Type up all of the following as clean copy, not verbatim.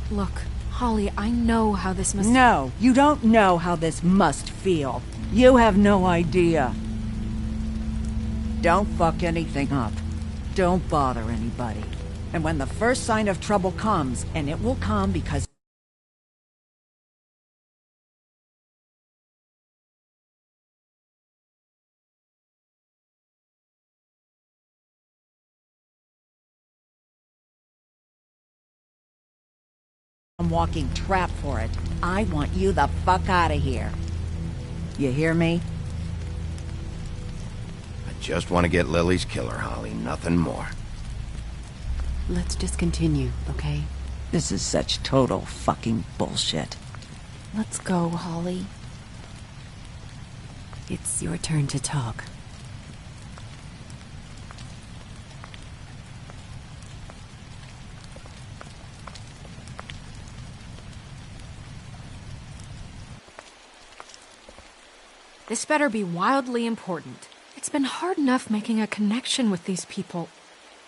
Look, Holly, I know how this must... No, you don't know how this must feel. You have no idea. Don't fuck anything up. Don't bother anybody. And when the first sign of trouble comes, and it will come because... I'm walking trap for it. I want you the fuck out of here. You hear me? I just want to get Lily's killer, Holly. Nothing more. Let's just continue, okay? This is such total fucking bullshit. Let's go, Holly. It's your turn to talk. This better be wildly important. It's been hard enough making a connection with these people.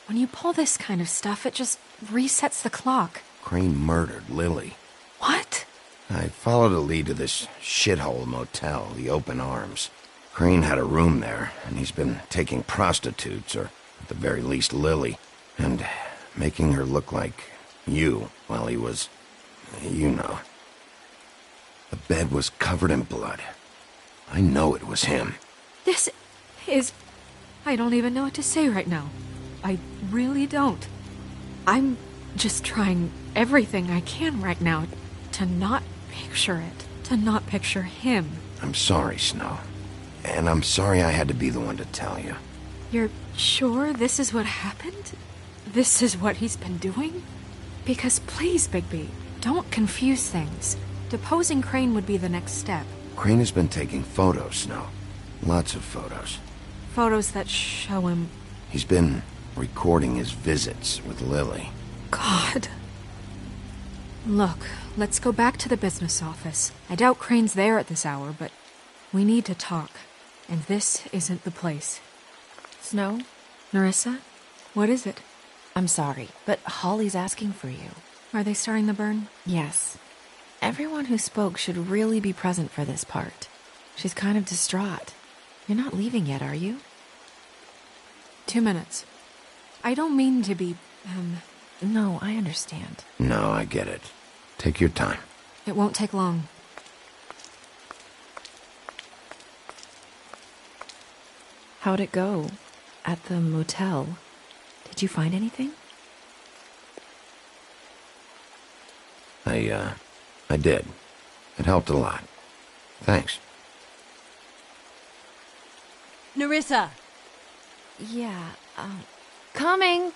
When you pull this kind of stuff, it just resets the clock. Crane murdered Lily. What? I followed a lead to this shithole motel, the Open Arms. Crane had a room there, and he's been taking prostitutes, or at the very least Lily, and making her look like you while he was... you know. The bed was covered in blood. I know it was him. This is... I don't even know what to say right now. I really don't. I'm just trying everything I can right now to not picture it. To not picture him. I'm sorry, Snow. And I'm sorry I had to be the one to tell you. You're sure this is what happened? This is what he's been doing? Because please, Bigby, don't confuse things. Deposing Crane would be the next step. Crane has been taking photos, Snow. Lots of photos. Photos that show him... He's been recording his visits with Lily. God. Look, let's go back to the business office. I doubt Crane's there at this hour, but we need to talk. And this isn't the place. Snow? Nerissa? What is it? I'm sorry, but Holly's asking for you. Are they starting the burn? Yes. Everyone who spoke should really be present for this part. She's kind of distraught. You're not leaving yet, are you? 2 minutes. I don't mean to be, No, I understand. No, I get it. Take your time. It won't take long. How'd it go? At the motel? Did you find anything? I did. It helped a lot. Thanks. Nerissa! Yeah, coming!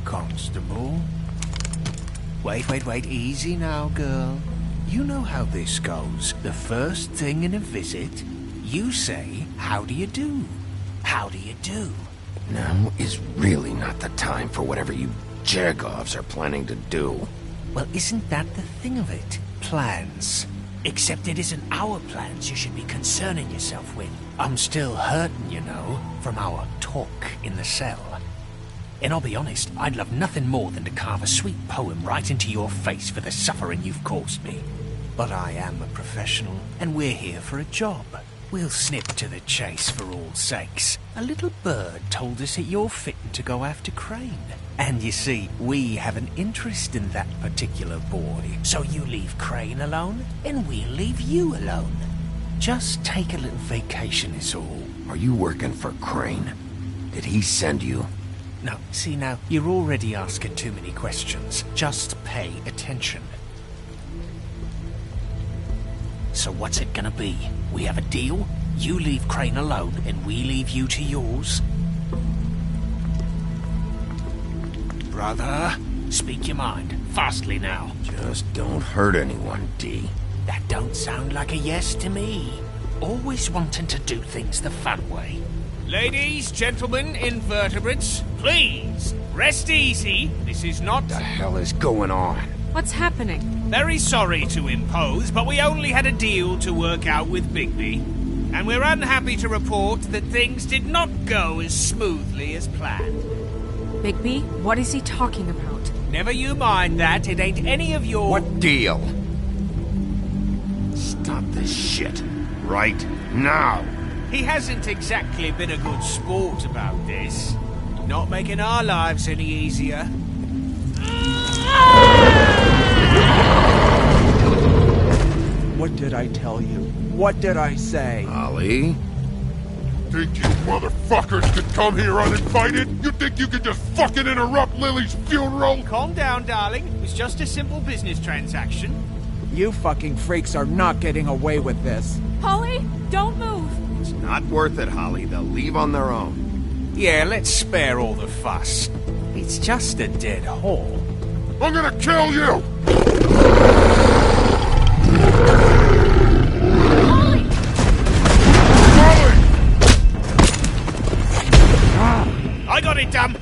Constable? Wait, easy now, girl. You know how this goes. The first thing in a visit, you say, how do you do? How do you do? Now is really not the time for whatever you Jergovs are planning to do. Well, isn't that the thing of it? Plans. Except it isn't our plans you should be concerning yourself with. I'm still hurting, you know, from our talk in the cell. And I'll be honest, I'd love nothing more than to carve a sweet poem right into your face for the suffering you've caused me. But I am a professional, and we're here for a job. We'll snip to the chase for all sakes. A little bird told us that you're fitting to go after Crane. And you see, we have an interest in that particular boy. So you leave Crane alone, and we'll leave you alone. Just take a little vacation is all. Are you working for Crane? Did he send you? No, see now, you're already asking too many questions. Just pay attention. So what's it gonna be? We have a deal? You leave Crane alone, and we leave you to yours? Brother, speak your mind. Fastly now. Just don't hurt anyone, D. That don't sound like a yes to me. Always wanting to do things the fun way. Ladies, gentlemen, invertebrates, please, rest easy. This is not... What the hell is going on? What's happening? Very sorry to impose, but we only had a deal to work out with Bigby. And we're unhappy to report that things did not go as smoothly as planned. Bigby, what is he talking about? Never you mind that. It ain't any of your... What deal? Stop this shit. Right now. He hasn't exactly been a good sport about this. Not making our lives any easier. What did I tell you? What did I say? Holly? Think you motherfuckers could come here uninvited? You think you could just fucking interrupt Lily's funeral? Calm down, darling. It was just a simple business transaction. You fucking freaks are not getting away with this. Holly, don't move! It's not worth it, Holly. They'll leave on their own. Yeah, let's spare all the fuss. It's just a dead hole. I'm gonna kill you! I got it, damn!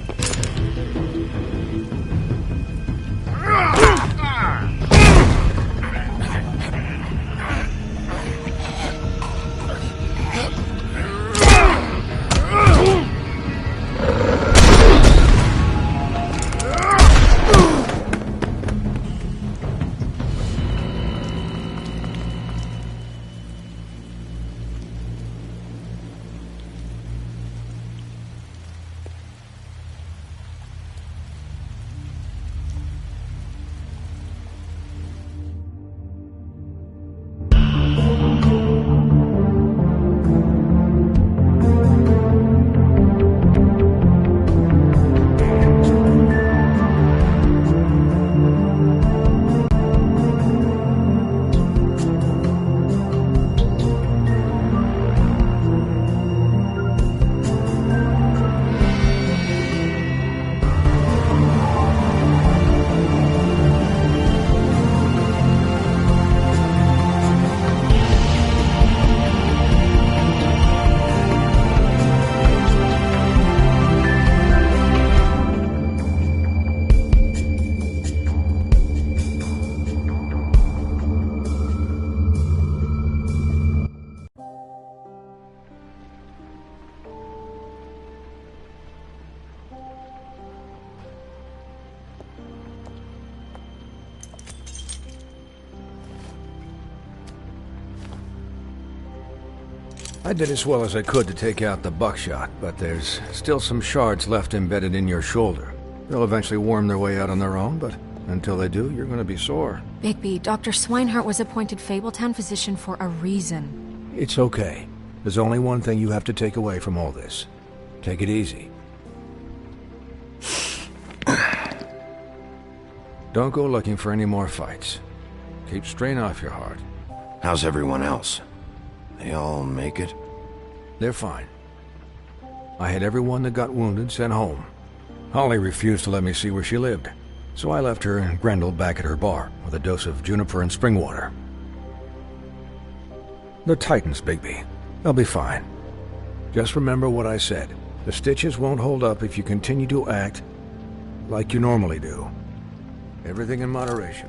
I did as well as I could to take out the buckshot, but there's still some shards left embedded in your shoulder. They'll eventually worm their way out on their own, but until they do, you're gonna be sore. Bigby, Dr. Swinehart was appointed Fabletown physician for a reason. It's okay. There's only one thing you have to take away from all this. Take it easy. Don't go looking for any more fights. Keep strain off your heart. How's everyone else? They all make it? They're fine. I had everyone that got wounded sent home. Holly refused to let me see where she lived, so I left her and Grendel back at her bar with a dose of juniper and spring water. They're Titans, Bigby. They'll be fine. Just remember what I said. The stitches won't hold up if you continue to act like you normally do. Everything in moderation.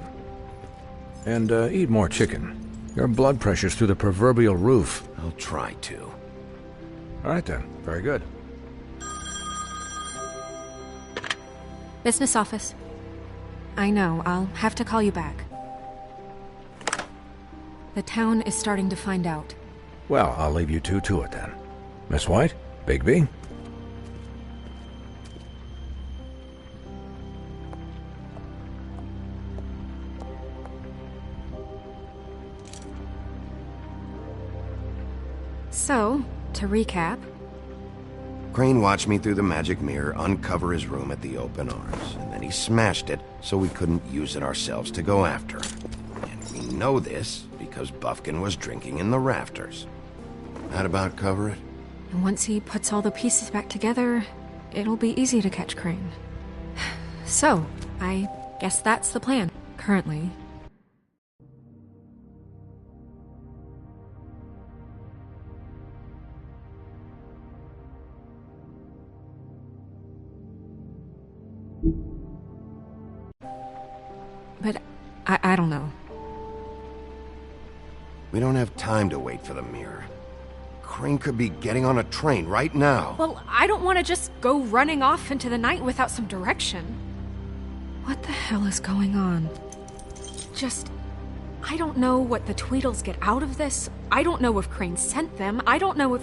And eat more chicken. Your blood pressure's through the proverbial roof. I'll try to. All right then. Very good. Business office. I know, I'll have to call you back. The town is starting to find out. Well, I'll leave you two to it then. Miss White? Bigby? So, to recap... Crane watched me through the magic mirror uncover his room at the open arms, and then he smashed it so we couldn't use it ourselves to go after him. And we know this because Buffkin was drinking in the rafters. That about cover it? And once he puts all the pieces back together, it'll be easy to catch Crane. So, I guess that's the plan, currently. But I don't know. We don't have time to wait for the mirror. Crane could be getting on a train right now. Well, I don't want to just go running off into the night without some direction. What the hell is going on? I don't know what the Tweedles get out of this. I don't know if Crane sent them. I don't know if...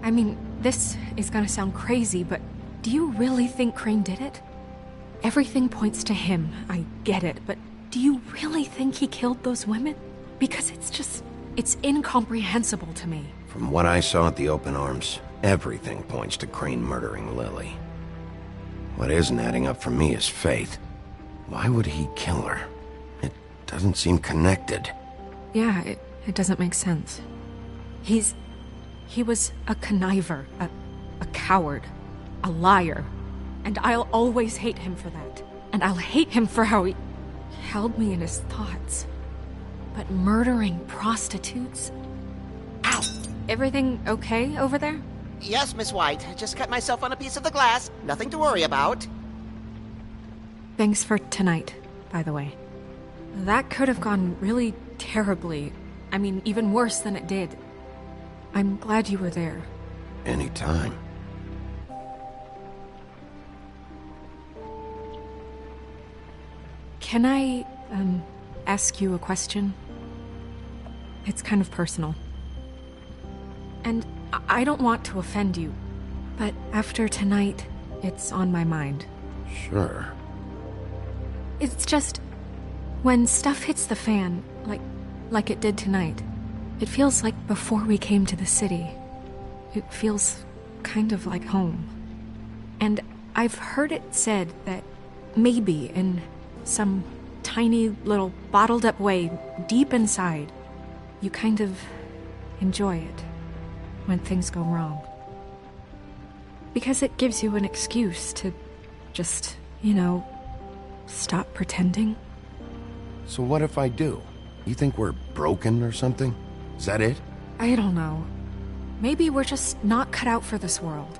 I mean, this is gonna sound crazy, but do you really think Crane did it? Everything points to him, I get it, but do you really think he killed those women? Because it's incomprehensible to me. From what I saw at the open arms, everything points to Crane murdering Lily. What isn't adding up for me is Faith. Why would he kill her? It doesn't seem connected. Yeah, it doesn't make sense. He was a conniver, a coward, a liar. And I'll always hate him for that. And I'll hate him for how he held me in his thoughts. But murdering prostitutes? Ow! Everything okay over there? Yes, Miss White. Just cut myself on a piece of the glass. Nothing to worry about. Thanks for tonight, by the way. That could have gone really terribly. I mean, even worse than it did. I'm glad you were there. Anytime. Can I, ask you a question? It's kind of personal. And I don't want to offend you, but after tonight, it's on my mind. Sure. It's just, when stuff hits the fan, like it did tonight, it feels like before we came to the city. It feels kind of like home. And I've heard it said that maybe in some tiny little bottled up way deep inside, you kind of enjoy it when things go wrong. Because it gives you an excuse to just, stop pretending. So what if I do? You think we're broken or something? Is that it? I don't know. Maybe we're just not cut out for this world.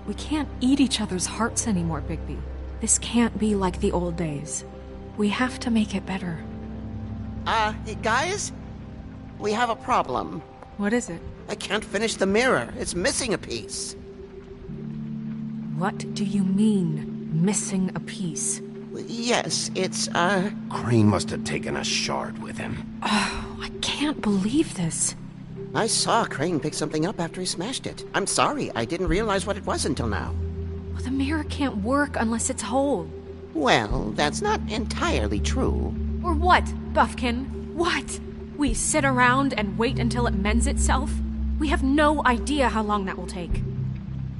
We can't eat each other's hearts anymore, Bigby. This can't be like the old days. We have to make it better. Guys? We have a problem. What is it? I can't finish the mirror. It's missing a piece. What do you mean, missing a piece? Yes, it's, Crane must have taken a shard with him. Oh, I can't believe this. I saw Crane pick something up after he smashed it. I'm sorry, I didn't realize what it was until now. Well, the mirror can't work unless it's whole. Well, that's not entirely true. Or what, Buffkin? What? We sit around and wait until it mends itself? We have no idea how long that will take.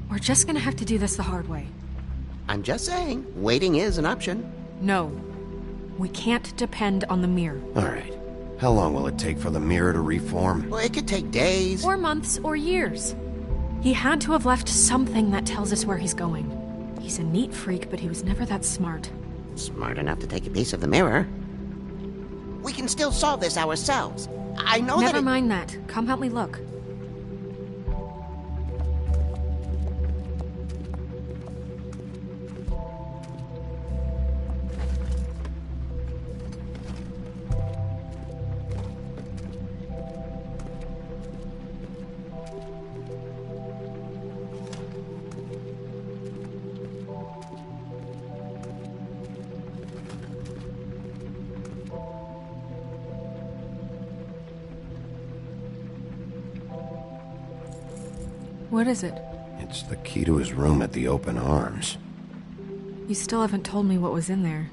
We're just gonna have to do this the hard way. I'm just saying, waiting is an option. No. We can't depend on the mirror. All right. How long will it take for the mirror to reform? Well, it could take days. Or months, or years. He had to have left something that tells us where he's going. He's a neat freak, but he was never that smart. Smart enough to take a piece of the mirror. We can still solve this ourselves. I know Never mind that. Come help me look. What is it? It's the key to his room at the open arms. You still haven't told me what was in there.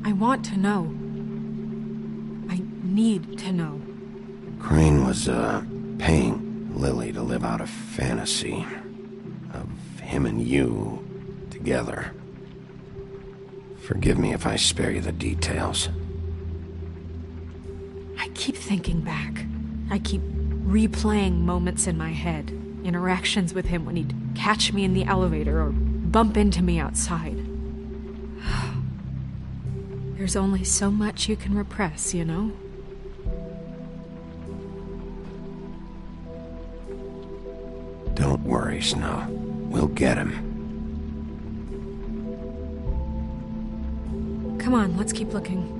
I want to know. I need to know. Crane was, paying Lily to live out a fantasy of him and you together. Forgive me if I spare you the details. I keep thinking back. I keep replaying moments in my head. Interactions with him when he'd catch me in the elevator or bump into me outside. There's only so much you can repress, you know? Don't worry, Snow. We'll get him. Come on, let's keep looking.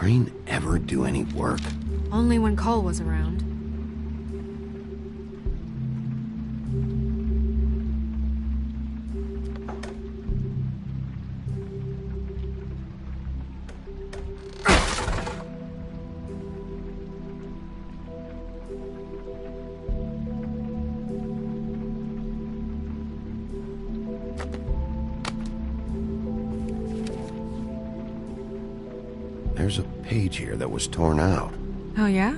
Crane ever do any work? Only when Cole was around. There's a page here that was torn out. Oh, yeah?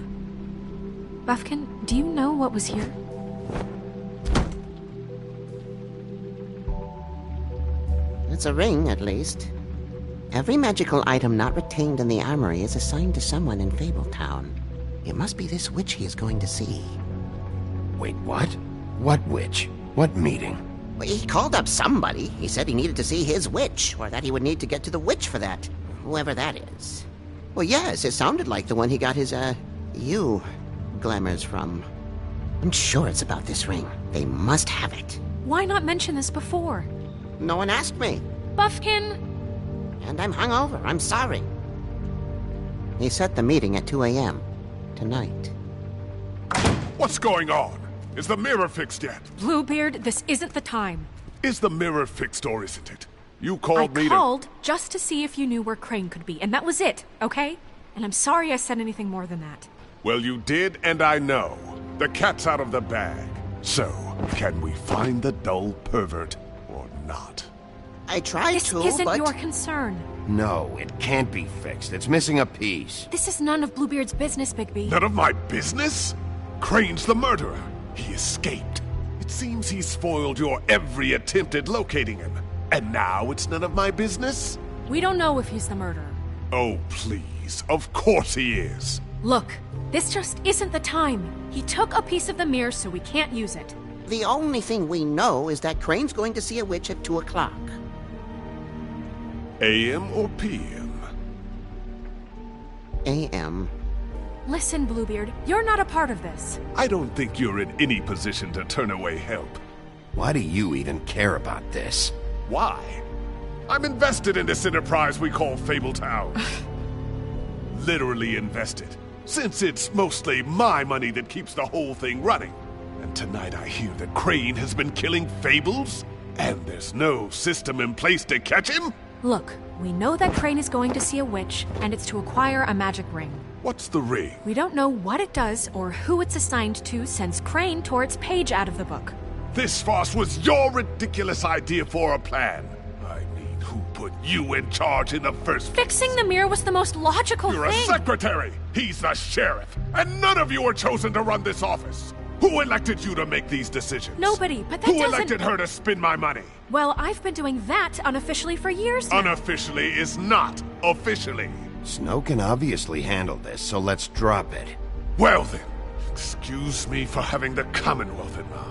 Buffkin, do you know what was here? It's a ring, at least. Every magical item not retained in the armory is assigned to someone in Fabletown. It must be this witch he is going to see. Wait, what? What witch? What meeting? Well, he called up somebody. He said he needed to see his witch, or that he would need to get to the witch for that. Whoever that is. Well, yes, it sounded like the one he got his, glamours from. I'm sure it's about this ring. They must have it. Why not mention this before? No one asked me. Buffkin! And I'm hungover. I'm sorry. He set the meeting at 2 a.m. tonight. What's going on? Is the mirror fixed yet? Bluebeard, this isn't the time. Is the mirror fixed or isn't it? You I called me called just to see if you knew where Crane could be, and that was it, okay? And I'm sorry I said anything more than that. Well, you did, and I know. The cat's out of the bag. So, can we find the dull pervert or not? I tried This to, isn't but... your concern. No, it can't be fixed. It's missing a piece. This is none of Bluebeard's business, Bigby. None of my business? Crane's the murderer. He escaped. It seems he spoiled your every attempt at locating him. And now it's none of my business? We don't know if he's the murderer. Oh, please. Of course he is. Look, this just isn't the time. He took a piece of the mirror, so we can't use it. The only thing we know is that Crane's going to see a witch at 2 o'clock. AM or PM? AM. Listen, Bluebeard, you're not a part of this. I don't think you're in any position to turn away help. Why do you even care about this? Why? I'm invested in this enterprise we call Fabletown. Literally invested. Since it's mostly my money that keeps the whole thing running. And tonight I hear that Crane has been killing Fables? And there's no system in place to catch him? Look, we know that Crane is going to see a witch, and it's to acquire a magic ring. What's the ring? We don't know what it does or who it's assigned to since Crane tore its page out of the book. This farce was your ridiculous idea for a plan. I mean, who put you in charge in the first place? Fixing the mirror was the most logical You're thing. a secretary! He's the sheriff! And none of you are chosen to run this office! Who elected you to make these decisions? Nobody, but that Who doesn't... elected her to spend my money? Well, I've been doing that unofficially for years now. Unofficially is not officially. Snow can obviously handle this, so let's drop it. Well then, excuse me for having the Commonwealth in mind.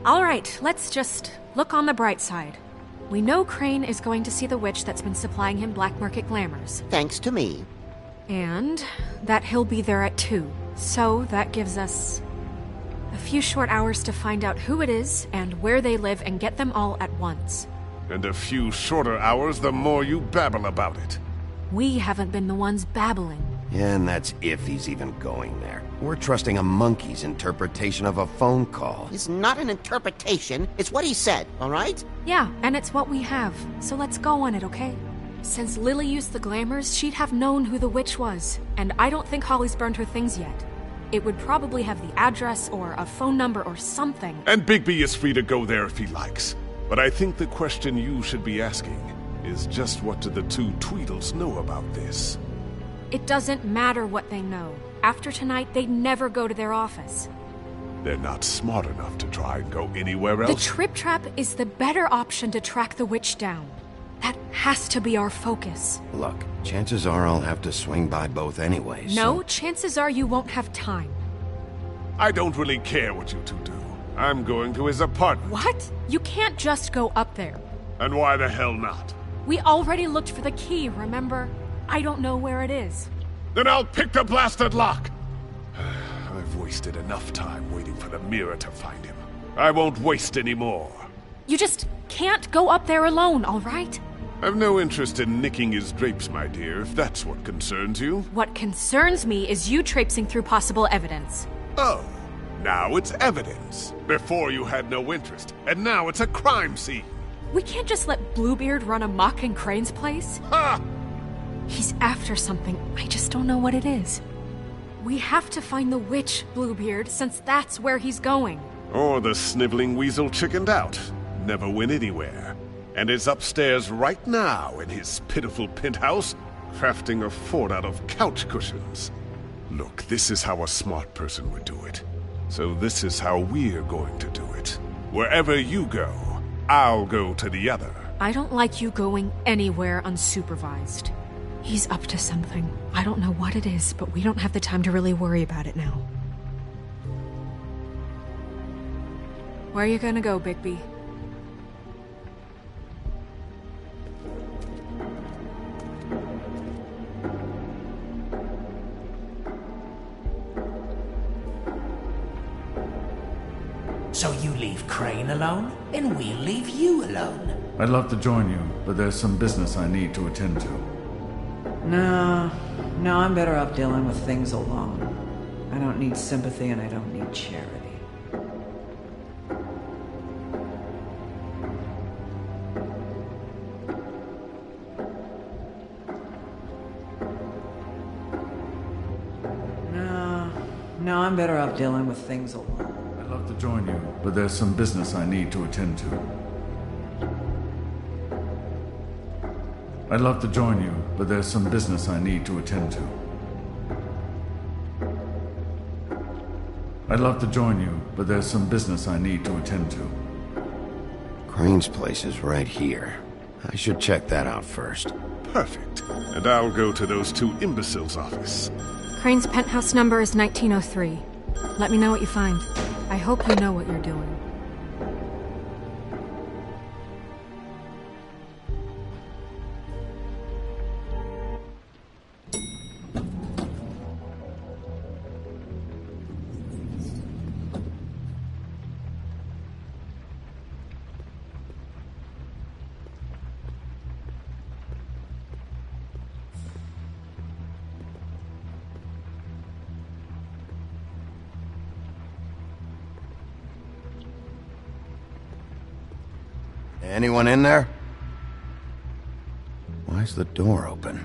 All right, let's just look on the bright side. We know Crane is going to see the witch that's been supplying him black market glamours. Thanks to me. And that he'll be there at 2. So that gives us a few short hours to find out who it is and where they live and get them all at once. And a few shorter hours the more you babble about it. We haven't been the ones babbling. Yeah, and that's if he's even going there. We're trusting a monkey's interpretation of a phone call. It's not an interpretation. It's what he said, all right? Yeah, and it's what we have. So let's go on it, okay? Since Lily used the glamours, she'd have known who the witch was. And I don't think Holly's burned her things yet. It would probably have the address or a phone number or something. And Bigby is free to go there if he likes. But I think the question you should be asking is just what do the two Tweedles know about this? It doesn't matter what they know. After tonight, they'd never go to their office. They're not smart enough to try and go anywhere else. The Trip Trap is the better option to track the witch down. That has to be our focus. Look, chances are I'll have to swing by both anyway, No, chances are you won't have time. I don't really care what you two do. I'm going to his apartment. What? You can't just go up there. And why the hell not? We already looked for the key, remember? I don't know where it is. Then I'll pick the blasted lock! I've wasted enough time waiting for the mirror to find him. I won't waste any more. You just can't go up there alone, all right? I've no interest in nicking his drapes, my dear, if that's what concerns you. What concerns me is you traipsing through possible evidence. Oh, now it's evidence. Before you had no interest, and now it's a crime scene. We can't just let Bluebeard run amok in Crane's place. Ha! He's after something, I just don't know what it is. We have to find the witch, Bluebeard, since that's where he's going. Or the sniveling weasel chickened out. Never went anywhere. And is upstairs right now in his pitiful penthouse, crafting a fort out of couch cushions. Look, this is how a smart person would do it. So this is how we're going to do it. Wherever you go, I'll go to the other. I don't like you going anywhere unsupervised. He's up to something. I don't know what it is, but we don't have the time to really worry about it now. Where are you gonna go, Bigby? So you leave Crane alone, and we'll leave you alone. I'd love to join you, but there's some business I need to attend to. No, I'm better off dealing with things alone. I don't need sympathy and I don't need charity. No, I'm better off dealing with things alone. I'd love to join you, but there's some business I need to attend to. I'd love to join you, but there's some business I need to attend to. I'd love to join you, but there's some business I need to attend to. Crane's place is right here. I should check that out first. Perfect. And I'll go to those two imbeciles' office. Crane's penthouse number is 1903. Let me know what you find. I hope you know what you're doing. Anyone in there? Why's the door open?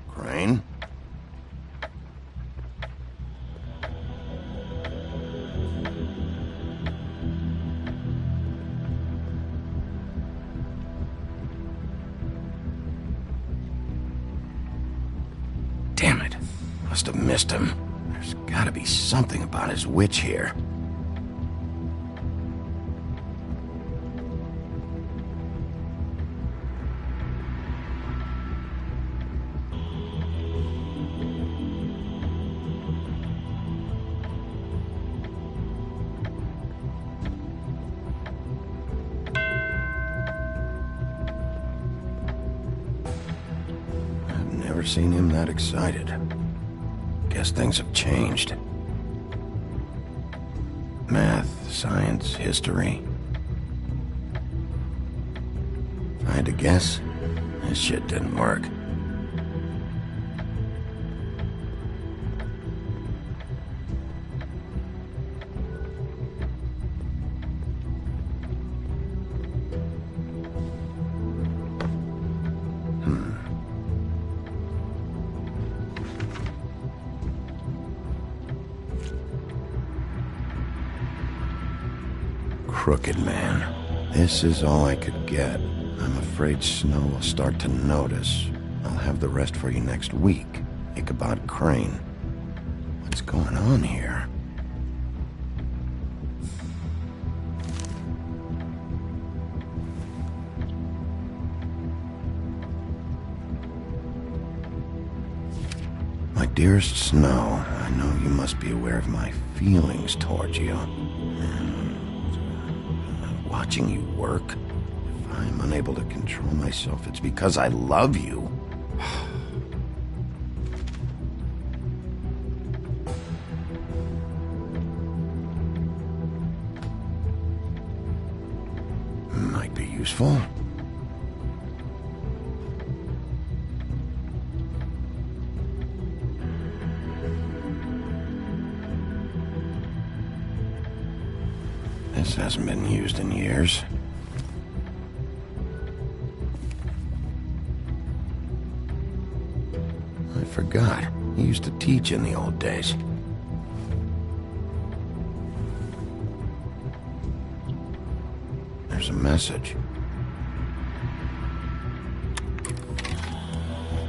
Crane? Damn it. Must have missed him. There's gotta be something about his witch here. I've never seen him that excited. Guess things have changed. Math, science, history. If I had to guess, This shit didn't work. Crooked man. This is all I could get. I'm afraid Snow will start to notice. I'll have the rest for you next week. Ichabod Crane. What's going on here? My dearest Snow, I know you must be aware of my feelings towards you. Watching you work, if I'm unable to control myself, it's because I love you. Might be useful. This hasn't been used in years. I forgot. He used to teach in the old days. There's a message.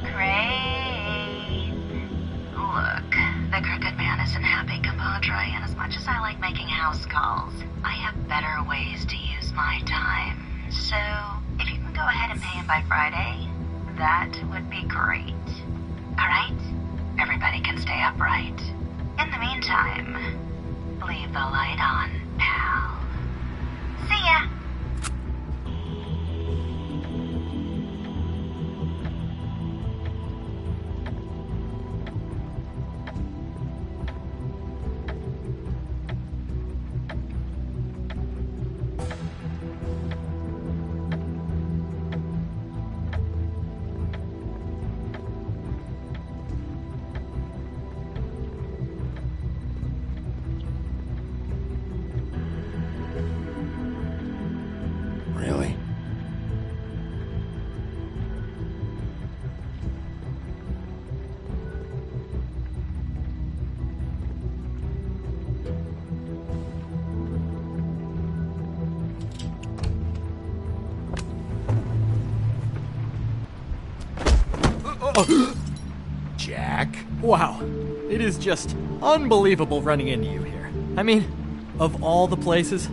Great. Look, the crooked man isn't happy, compadre, and as much as I like making house calls, I have better ways to use my time. So, if you can go ahead and pay him by Friday, that would be great. Alright? Everybody can stay upright. In the meantime, leave the light on, pal. See ya! Really? Jack? Wow, it is just unbelievable running into you here. I mean, of all the places.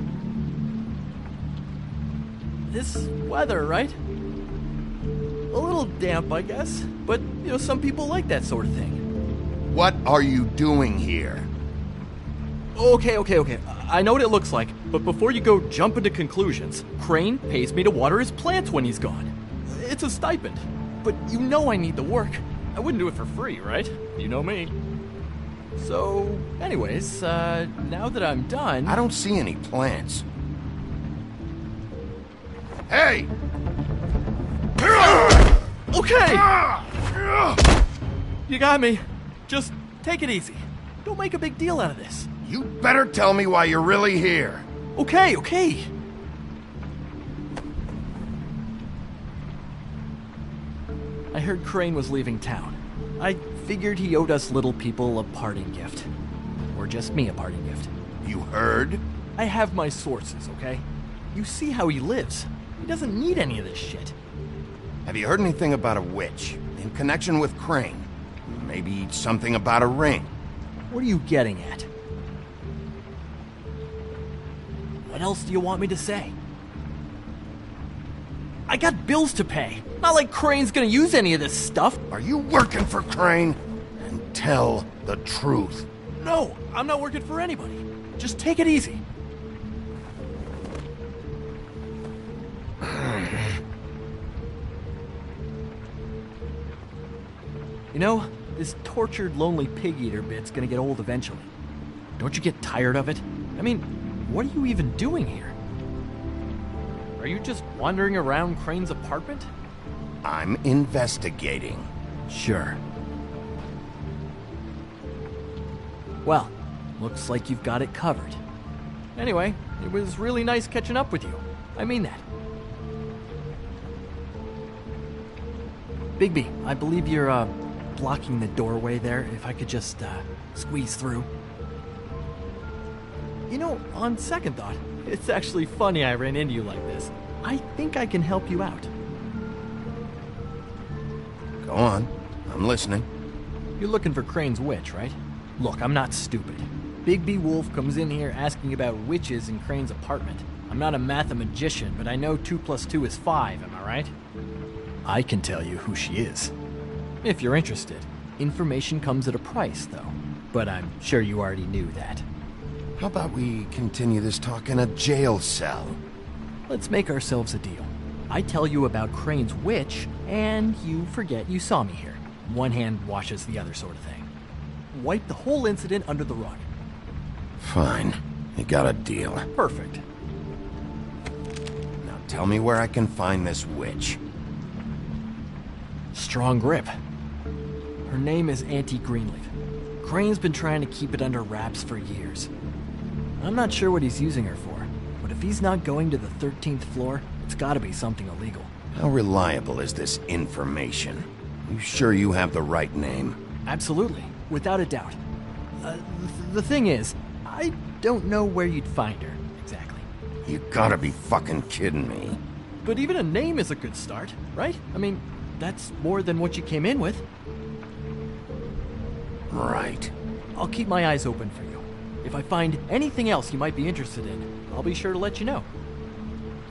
This weather, right? A little damp, I guess, but, some people like that sort of thing. What are you doing here? Okay. I know what it looks like, but before you go jumping to conclusions, Crane pays me to water his plants when he's gone. It's a stipend, but I need the work. I wouldn't do it for free, right? You know me. So, anyways, now that I'm done... I don't see any plants. Hey! Okay! You got me. Just take it easy. Don't make a big deal out of this. You better tell me why you're really here. Okay. I heard Crane was leaving town. I figured he owed us little people a parting gift. Or just me a parting gift. You heard? I have my sources, okay? You see how he lives. He doesn't need any of this shit. Have you heard anything about a witch in connection with Crane? Maybe something about a ring? What are you getting at? What else do you want me to say? I got bills to pay. Not like Crane's gonna use any of this stuff. Are you working for Crane? And tell the truth. No, I'm not working for anybody. Just take it easy. This tortured, lonely pig-eater bit's gonna get old eventually. Don't you get tired of it? I mean, what are you even doing here? Are you just wandering around Crane's apartment? I'm investigating. Sure. Well, looks like you've got it covered. Anyway, it was really nice catching up with you. I mean that. Bigby, I believe you're, blocking the doorway there. If I could just, squeeze through. You know, on second thought, it's actually funny I ran into you like this. I think I can help you out. Go on. I'm listening. You're looking for Crane's witch, right? Look, I'm not stupid. Bigby Wolf comes in here asking about witches in Crane's apartment. I'm not a mathematician, but I know 2 + 2 is 5, am I right? I can tell you who she is. If you're interested. Information comes at a price, though. But I'm sure you already knew that. How about we continue this talk in a jail cell? Let's make ourselves a deal. I tell you about Crane's witch, and you forget you saw me here. One hand washes the other sort of thing. Wipe the whole incident under the rug. Fine. You got a deal. Perfect. Now tell me where I can find this witch. Strong grip. Her name is Auntie Greenleaf. Crane's been trying to keep it under wraps for years. I'm not sure what he's using her for, but if he's not going to the 13th floor, it's gotta be something illegal. How reliable is this information? You sure you have the right name? Absolutely, without a doubt. The thing is, I don't know where you'd find her, exactly. You gotta be fucking kidding me. But even a name is a good start, right? I mean, that's more than what you came in with. Right. I'll keep my eyes open for you. If I find anything else you might be interested in, I'll be sure to let you know.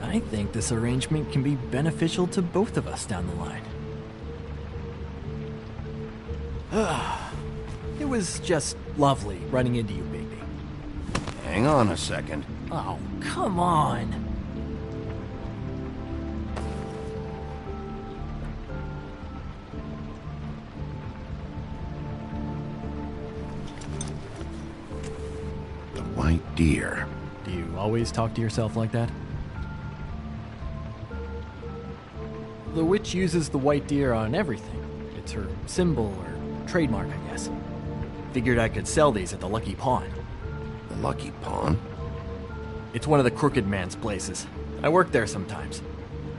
I think this arrangement can be beneficial to both of us down the line. It was just lovely running into you, baby. Hang on a second. Oh, come on. The white deer. Do you always talk to yourself like that? The witch uses the white deer on everything. It's her symbol or trademark, I guess. Figured I could sell these at the Lucky Pawn. The Lucky Pawn? It's one of the crooked man's places. I work there sometimes.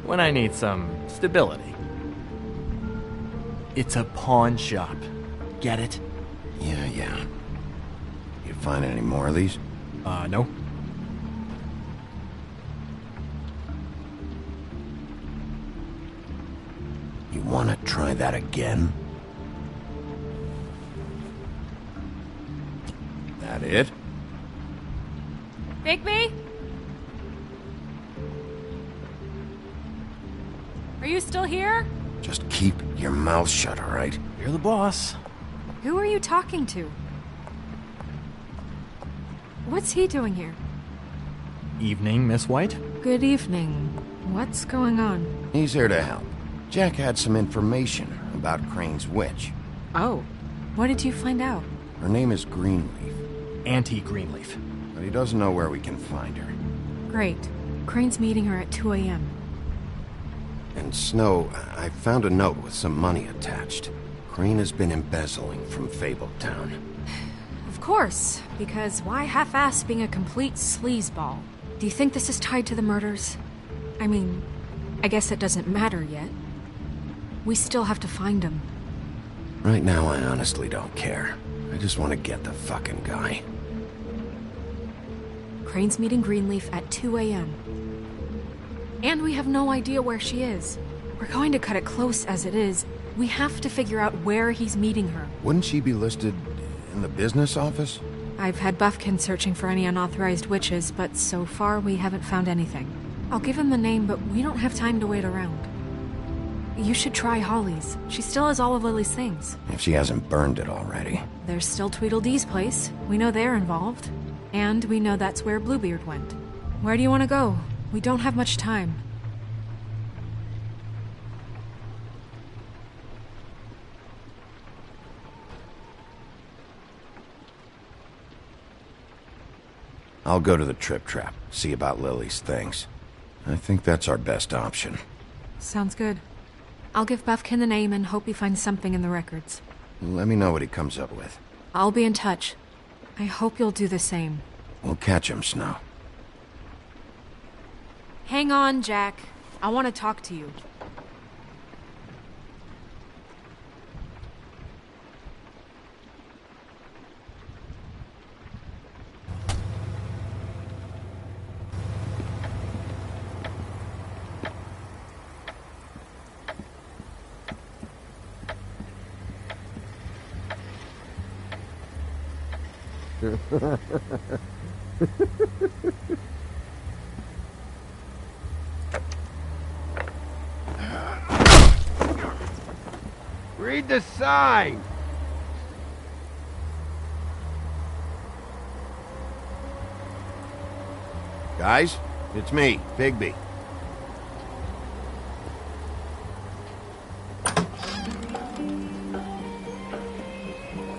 When I need some stability. It's a pawn shop. Get it? Yeah. You find any more of these? No. You want to try that again? That it? Bigby? Are you still here? Just keep your mouth shut, all right? You're the boss. Who are you talking to? What's he doing here? Evening, Miss White. Good evening. What's going on? He's here to help. Jack had some information about Crane's witch. Oh, what did you find out? Her name is Greenleaf. Auntie Greenleaf. But he doesn't know where we can find her. Great. Crane's meeting her at 2 a.m. And Snow, I found a note with some money attached. Crane has been embezzling from Fabletown. Of course, because why half-ass being a complete sleazeball? Do you think this is tied to the murders? I mean, I guess it doesn't matter yet. We still have to find him. Right now, I honestly don't care. I just want to get the fucking guy. Crane's meeting Greenleaf at 2 a.m. And we have no idea where she is. We're going to cut it close as it is. We have to figure out where he's meeting her. Wouldn't she be listed in the business office? I've had Buffkin searching for any unauthorized witches, but so far we haven't found anything. I'll give him the name, but we don't have time to wait around. You should try Holly's. She still has all of Lily's things. If she hasn't burned it already. There's still Tweedledee's place. We know they're involved. And we know that's where Bluebeard went. Where do you want to go? We don't have much time. I'll go to the Trip Trap, see about Lily's things. I think that's our best option. Sounds good. I'll give Buffkin the name and hope he finds something in the records. Let me know what he comes up with. I'll be in touch. I hope you'll do the same. We'll catch him, Snow. Hang on, Jack. I want to talk to you. Read the sign! Guys, it's me, Bigby.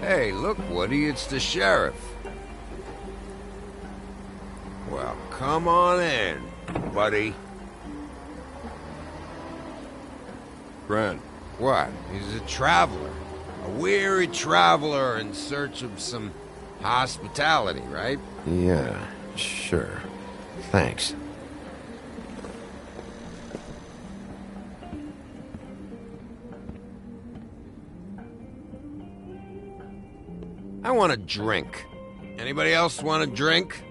Hey, look, Woody, it's the sheriff. Well, come on in, buddy. Grant. What? He's a traveler. A weary traveler in search of some hospitality, right? Yeah, sure. Thanks. I want a drink. Anybody else want a drink?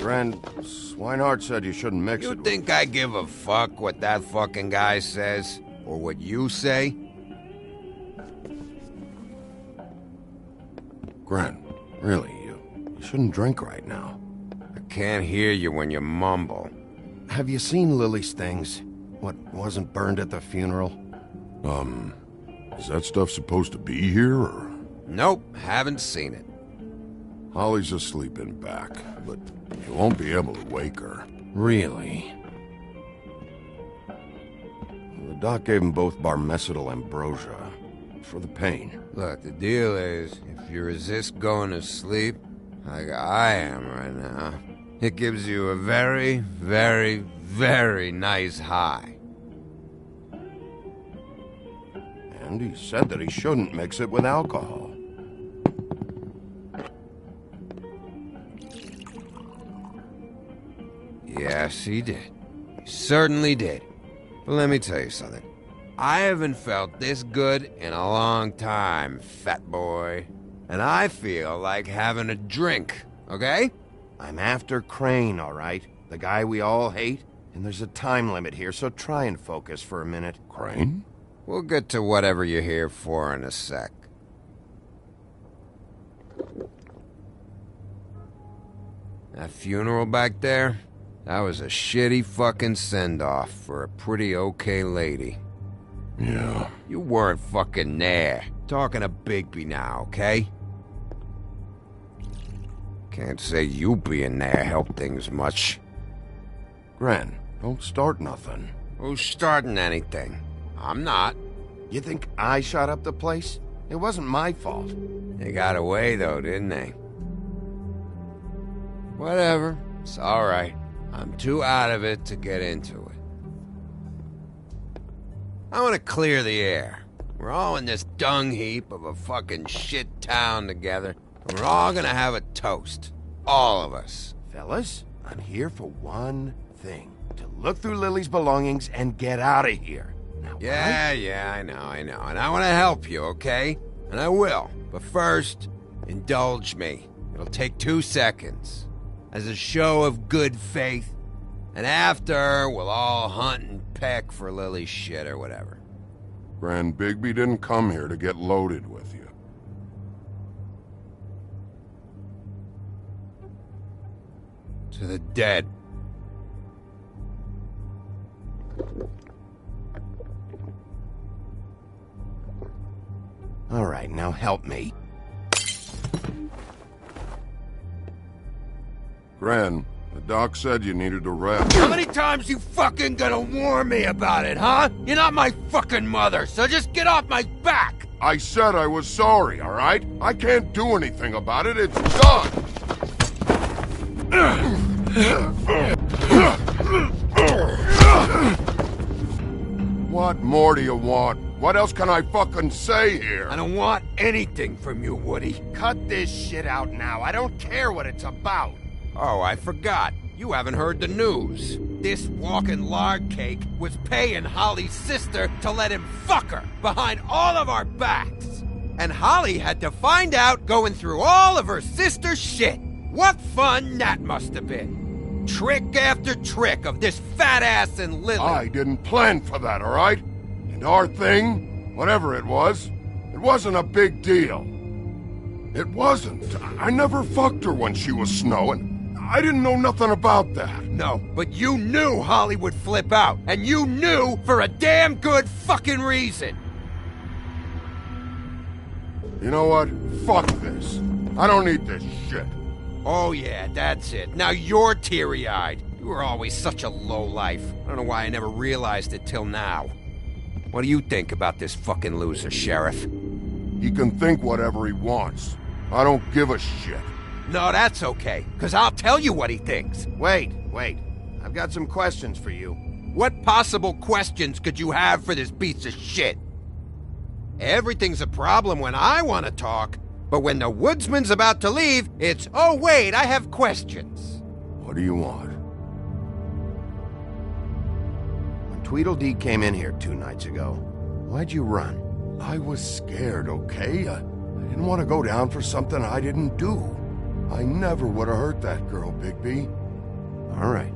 Friend, Swinehart said you shouldn't mix it. You think I give a fuck what that fucking guy says? Or what you say? Grant, really, you shouldn't drink right now. I can't hear you when you mumble. Have you seen Lily's things? What wasn't burned at the funeral? Is that stuff supposed to be here, or...? Nope, haven't seen it. Holly's asleep in back, but you won't be able to wake her. Really? The doc gave them both Barmecidal ambrosia for the pain. Look, the deal is, if you resist going to sleep, like I am right now, it gives you a very, very, very nice high. And he said that he shouldn't mix it with alcohol. Yes, he did. He certainly did. But let me tell you something. I haven't felt this good in a long time, fat boy. And I feel like having a drink, okay? I'm after Crane, all right? The guy we all hate. And there's a time limit here, so try and focus for a minute. Crane? We'll get to whatever you're here for in a sec. That funeral back there? That was a shitty fucking send-off for a pretty okay lady. Yeah. You weren't fucking there. Talking to Bigby now, okay? Can't say you being there helped things much. Grant, don't start nothing. Who's starting anything? I'm not. You think I shot up the place? It wasn't my fault. They got away though, didn't they? Whatever. It's alright. I'm too out of it to get into it. I want to clear the air. We're all in this dung heap of a fucking shit town together, and we're all gonna have a toast. All of us. Fellas, I'm here for one thing. To look through Lily's belongings and get out of here. Now, Yeah, I know. And I want to help you, okay? And I will. But first, indulge me. It'll take 2 seconds. As a show of good faith. And after, we'll all hunt and peck for Lily's shit or whatever. Grand Bigby didn't come here to get loaded with you. To the dead. All right, now help me. Gran, the doc said you needed a rest. How many times you fucking gonna warn me about it, huh? You're not my fucking mother, so just get off my back! I said I was sorry, all right? I can't do anything about it. It's done! What more do you want? What else can I fucking say here? I don't want anything from you, Woody. Cut this shit out now. I don't care what it's about. Oh, I forgot. You haven't heard the news. This walking lard cake was paying Holly's sister to let him fuck her behind all of our backs. And Holly had to find out going through all of her sister's shit. What fun that must have been. Trick after trick of this fat ass and Lily. I didn't plan for that, all right? And our thing, whatever it wasn't a big deal. It wasn't. I never fucked her when she was snowing. I didn't know nothing about that. No, but you knew Holly would flip out. And you knew for a damn good fucking reason. You know what? Fuck this. I don't need this shit. Oh yeah, that's it. Now you're teary-eyed. You were always such a lowlife. I don't know why I never realized it till now. What do you think about this fucking loser, Sheriff? He can think whatever he wants. I don't give a shit. No, that's okay, because I'll tell you what he thinks. Wait. I've got some questions for you. What possible questions could you have for this piece of shit? Everything's a problem when I want to talk, but when the woodsman's about to leave, it's, oh wait, I have questions. What do you want? When Tweedledee came in here 2 nights ago, why'd you run? I was scared, okay? I didn't want to go down for something I didn't do. I never would have hurt that girl, Bigby. All right.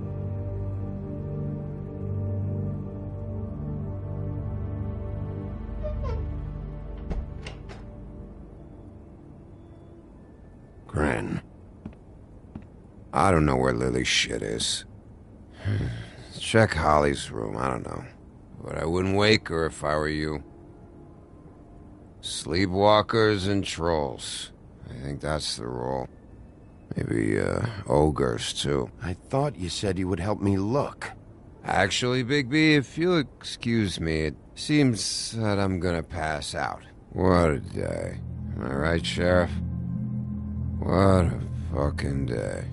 Grin. I don't know where Lily's shit is. Check Holly's room, I don't know. But I wouldn't wake her if I were you. Sleepwalkers and trolls. I think that's the rule. Maybe, ogres, too. I thought you said you would help me look. Actually, Bigby, if you'll excuse me, it seems that I'm gonna pass out. What a day. Am I right, Sheriff? What a fucking day.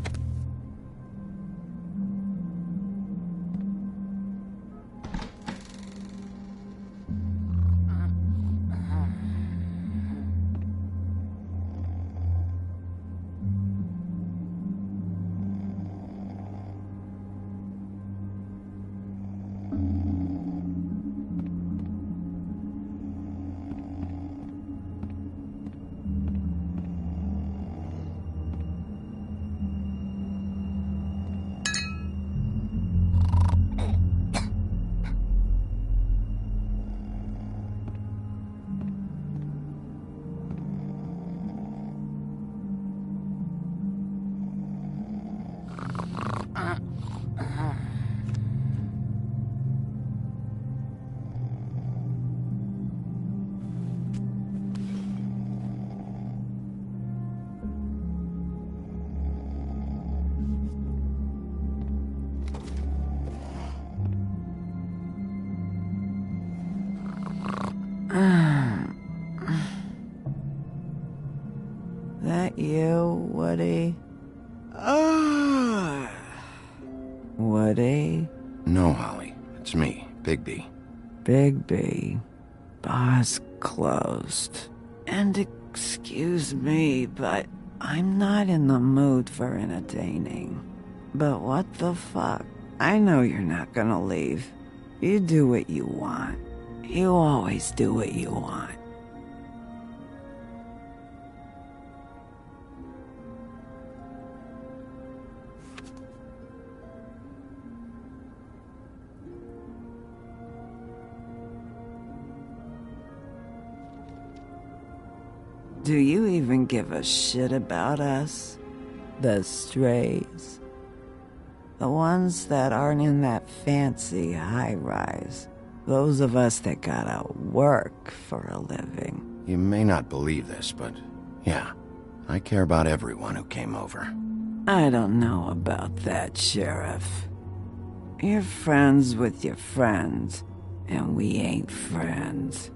That you, Woody? Woody? No, Holly. It's me, Bigby. Bigby. Bar's closed. And excuse me, but I'm not in the mood for entertaining. But what the fuck? I know you're not gonna leave. You do what you want. You always do what you want. Do you even give a shit about us? The strays? The ones that aren't in that fancy high-rise. Those of us that gotta work for a living. You may not believe this, but yeah, I care about everyone who came over. I don't know about that, Sheriff. You're friends with your friends, and we ain't friends.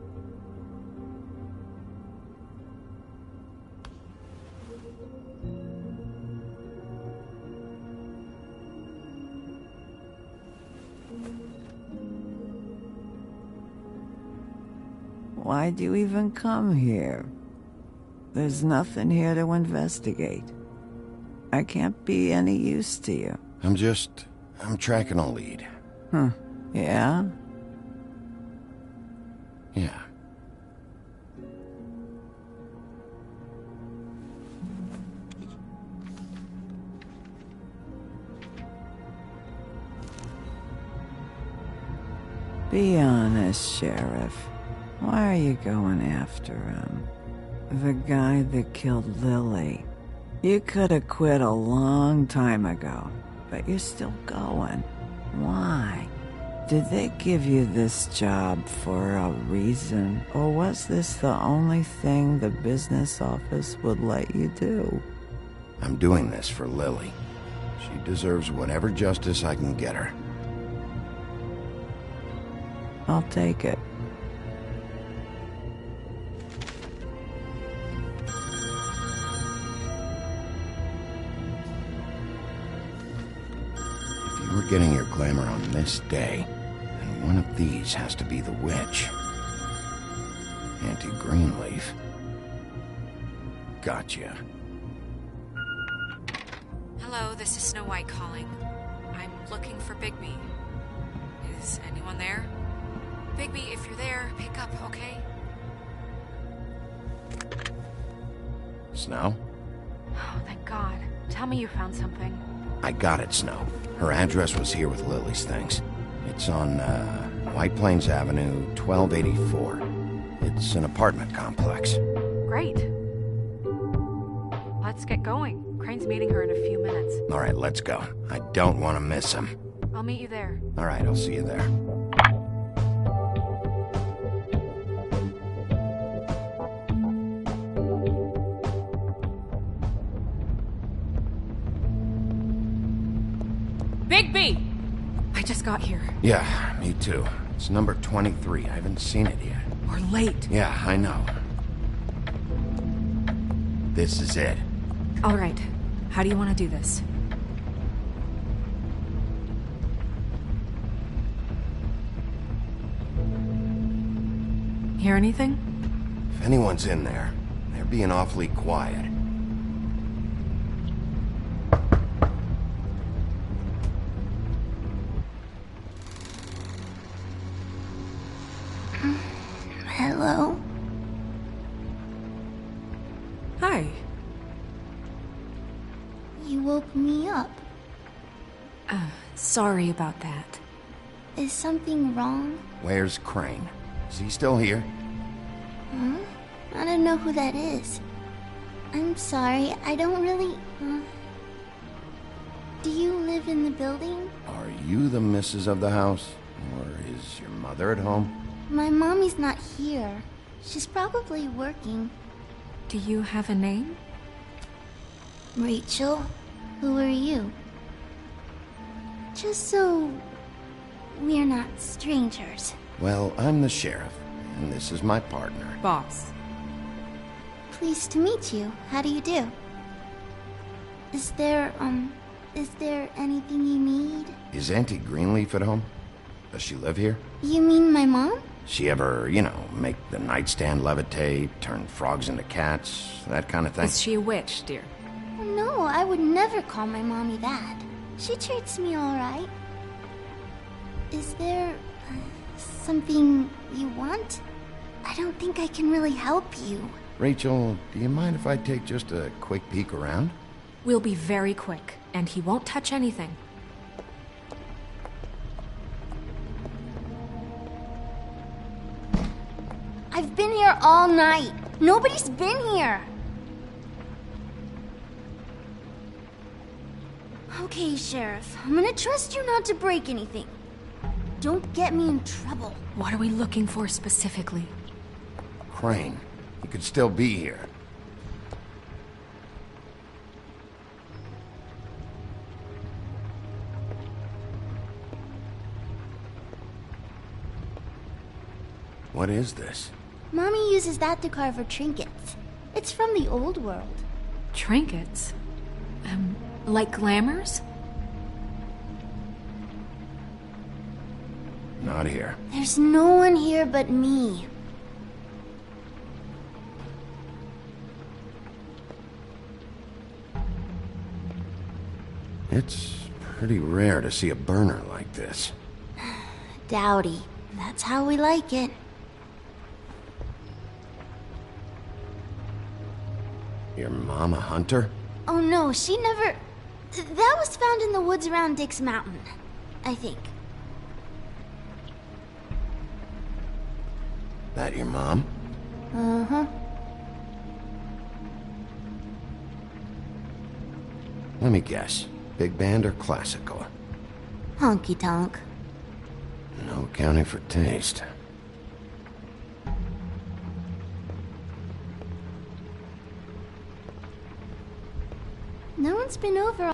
Why'd you even come here? There's nothing here to investigate. I can't be any use to you. I'm tracking a lead. Yeah? Yeah. Be honest, Sheriff. Why are you going after him? The guy that killed Lily. You could have quit a long time ago, but you're still going. Why? Did they give you this job for a reason, or was this the only thing the business office would let you do? I'm doing this for Lily. She deserves whatever justice I can get her. I'll take it. If you were getting your glamour on this day, then one of these has to be the witch. Auntie Greenleaf. Gotcha. Hello, this is Snow White calling. I'm looking for Bigby. Is anyone there? Bigby, if you're there, pick up, okay? Snow? Oh, thank God. Tell me you found something. I got it, Snow. Her address was here with Lily's things. It's on, White Plains Avenue, 1284. It's an apartment complex. Great. Let's get going. Crane's meeting her in a few minutes. All right, let's go. I don't want to miss him. I'll meet you there. All right, I'll see you there. Bigby! I just got here. Yeah, me too. It's number 23. I haven't seen it yet. We're late. Yeah, I know. This is it. All right. How do you want to do this? Hear anything? If anyone's in there, they're being awfully quiet. Hello? Hi. You woke me up. Sorry about that. Is something wrong? Where's Crane? Is he still here? Huh? I don't know who that is. I'm sorry, I don't really... Do you live in the building? Are you the missus of the house? Or is your mother at home? My mommy's not here. She's probably working. Do you have a name? Rachel, who are you? Just so we're not strangers. Well, I'm the sheriff, and this is my partner. Boss. Pleased to meet you. How do you do? Is there anything you need? Is Auntie Greenleaf at home? Does she live here? You mean my mom? She ever, make the nightstand levitate, turn frogs into cats, that kind of thing? Is she a witch, dear? No, I would never call my mommy that. She treats me all right. Is there something you want? I don't think I can really help you. Rachel, do you mind if I take just a quick peek around? We'll be very quick, and he won't touch anything. I've been here all night. Nobody's been here. Okay, Sheriff. I'm gonna trust you not to break anything. Don't get me in trouble. What are we looking for specifically? Crane. He could still be here. What is this? Mommy uses that to carve her trinkets. It's from the old world. Trinkets? Like glamours? Not here. There's no one here but me. It's pretty rare to see a burner like this. Dowdy. That's how we like it. Your mom a hunter? Oh no, she never... That was found in the woods around Dick's Mountain, I think. That your mom? Uh-huh. Let me guess. Big band or classical? Honky tonk. No accounting for taste. No one's been over.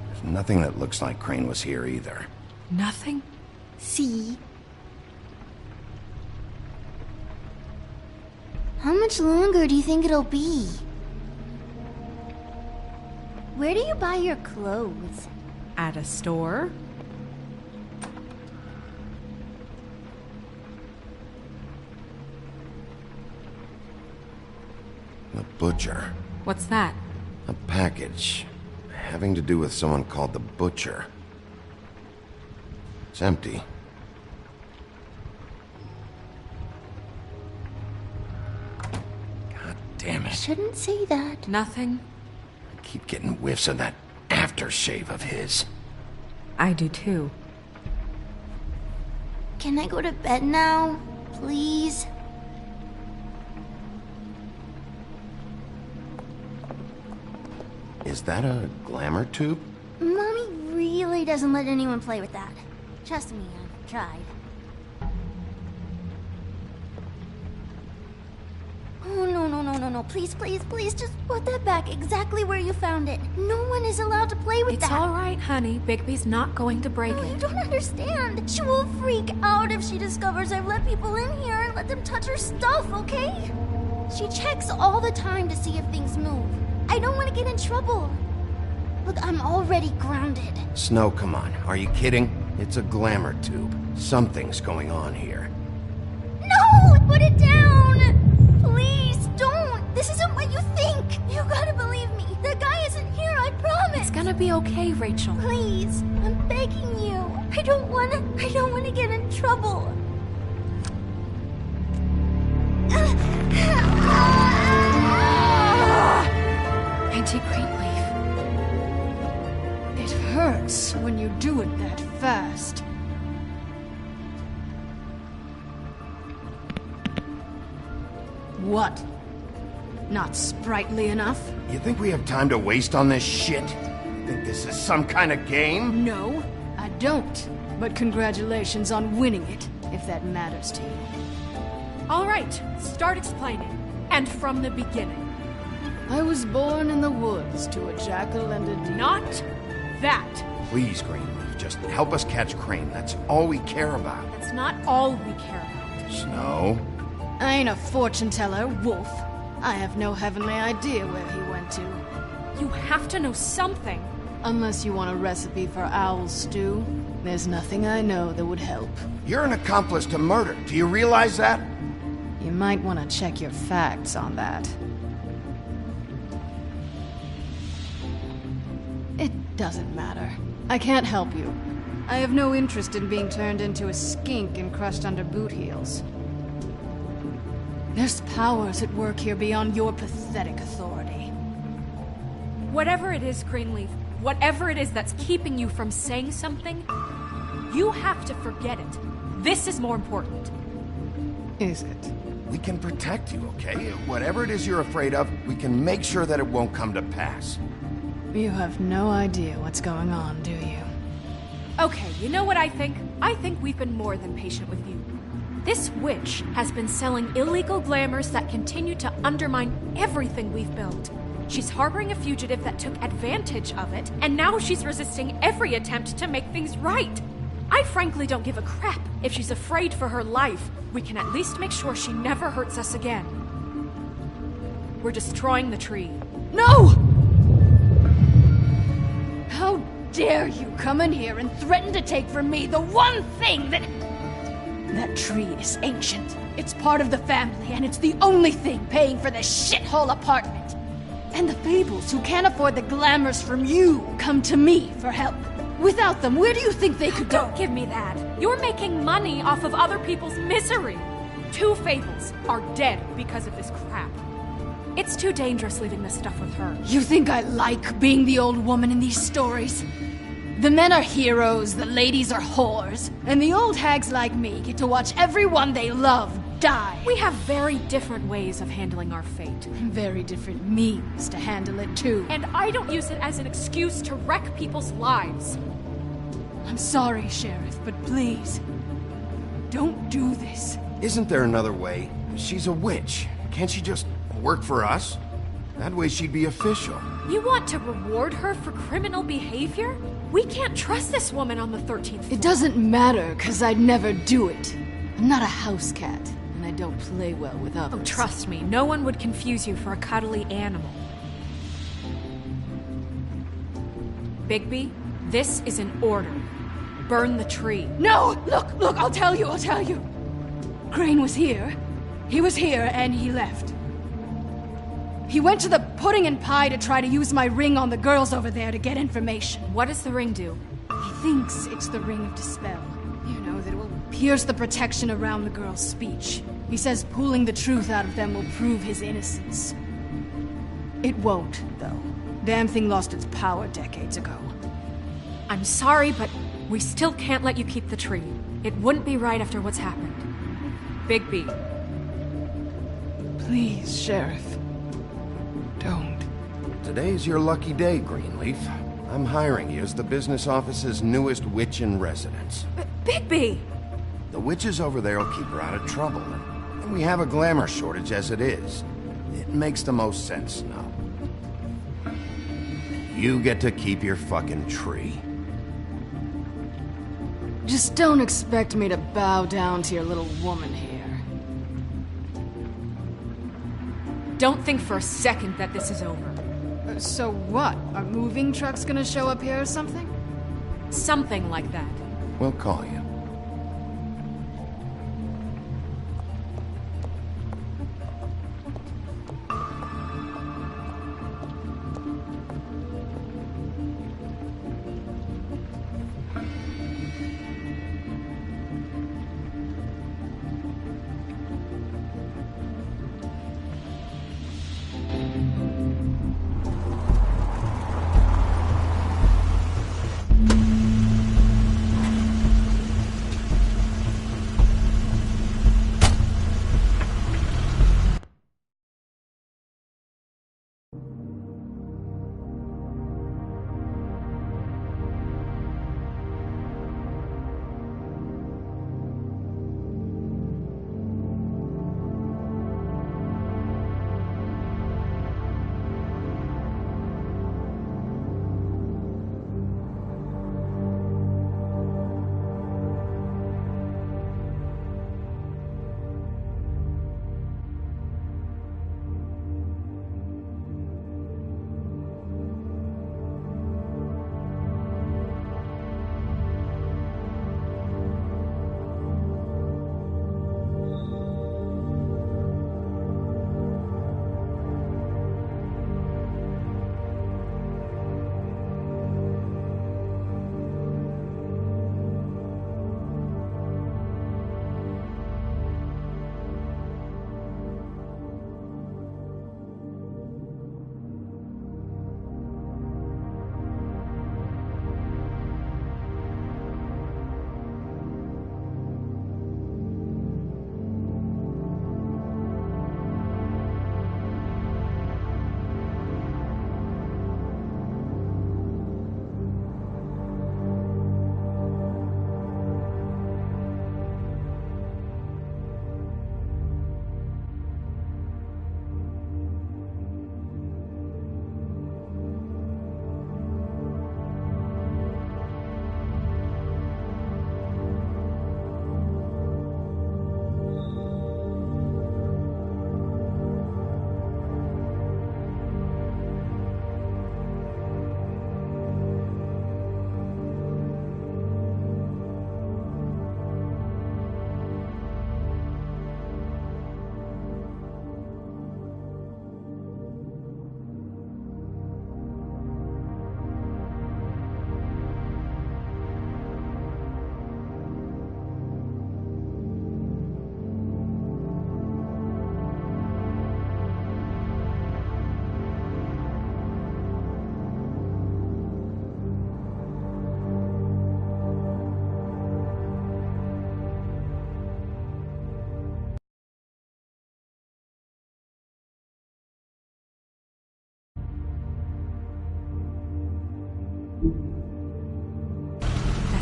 There's nothing that looks like Crane was here either. Nothing? See? How much longer do you think it'll be? Where do you buy your clothes? At a store? The Butcher. What's that? A package. Having to do with someone called the Butcher. It's empty. God damn it. Shouldn't say that. Nothing? I keep getting whiffs of that aftershave of his. I do too. Can I go to bed now? Please? Is that a glamour tube? Mommy really doesn't let anyone play with that. Trust me, I've tried. Oh, no. Please, just put that back exactly where you found it. No one is allowed to play with that. It's all right, honey. Bigby's not going to break it. You don't understand. She will freak out if she discovers I've let people in here and let them touch her stuff, okay? She checks all the time to see if things move. I don't want to get in trouble. Look, I'm already grounded. Snow, come on. Are you kidding? It's a glamour tube. Something's going on here. No! Put it down! Please, don't! This isn't what you think! You gotta believe me. The guy isn't here, I promise! It's gonna be okay, Rachel. Please, I'm begging you. I don't wanna get in trouble. Auntie Greenleaf. It hurts when you do it that fast. What? Not sprightly enough? You think we have time to waste on this shit? Think this is some kind of game? No, I don't. But congratulations on winning it, if that matters to you. All right, start explaining. And from the beginning. I was born in the woods to a jackal and a deer. Not that. Please, Greenleaf, just help us catch Crane. That's all we care about. That's not all we care about. Snow? I ain't a fortune teller, Wolf. I have no heavenly idea where he went to. You have to know something. Unless you want a recipe for owl stew, there's nothing I know that would help. You're an accomplice to murder. Do you realize that? You might want to check your facts on that. It doesn't matter. I can't help you. I have no interest in being turned into a skink and crushed under boot heels. There's powers at work here beyond your pathetic authority. Whatever it is, Greenleaf, whatever it is that's keeping you from saying something, you have to forget it. This is more important. Is it? We can protect you, okay? Whatever it is you're afraid of, we can make sure that it won't come to pass. You have no idea what's going on, do you? Okay, you know what I think? I think we've been more than patient with you. This witch has been selling illegal glamours that continue to undermine everything we've built. She's harboring a fugitive that took advantage of it, and now she's resisting every attempt to make things right. I frankly don't give a crap if she's afraid for her life. We can at least make sure she never hurts us again. We're destroying the tree. No! How dare you come in here and threaten to take from me the one thing that... That tree is ancient. It's part of the family, and it's the only thing paying for this shithole apartment. And the Fables, who can't afford the glamours from you, come to me for help. Without them, where do you think they could go? Don't give me that. You're making money off of other people's misery. 2 Fables are dead because of this crap. It's too dangerous leaving this stuff with her. You think I like being the old woman in these stories? The men are heroes, the ladies are whores, and the old hags like me get to watch everyone they love die. We have very different ways of handling our fate. Very different means to handle it, too. And I don't use it as an excuse to wreck people's lives. I'm sorry, Sheriff, but please, don't do this. Isn't there another way? She's a witch. Can't she just work for us? That way she'd be official. You want to reward her for criminal behavior? We can't trust this woman on the 13th floor. It doesn't matter, because I'd never do it. I'm not a house cat, and I don't play well with others. Oh, trust me, no one would confuse you for a cuddly animal. Bigby, this is an order. Burn the tree. No! Look, I'll tell you. Crane was here. He was here, and he left. He went to the pudding and pie to try to use my ring on the girls over there to get information. What does the ring do? He thinks it's the ring of dispel. You know, that it will pierce the protection around the girls' speech. He says pulling the truth out of them will prove his innocence. It won't, though. Damn thing lost its power decades ago. I'm sorry, but we still can't let you keep the tree. It wouldn't be right after what's happened. Bigby. Please, Sheriff. Don't. Today's your lucky day, Greenleaf. I'm hiring you as the business office's newest witch in residence. Bigby! The witches over there will keep her out of trouble, and we have a glamour shortage as it is. It makes the most sense now. You get to keep your fucking tree. Just don't expect me to bow down to your little woman here. Don't think for a second that this is over. So what? Are moving trucks gonna show up here or something? Something like that. We'll call you.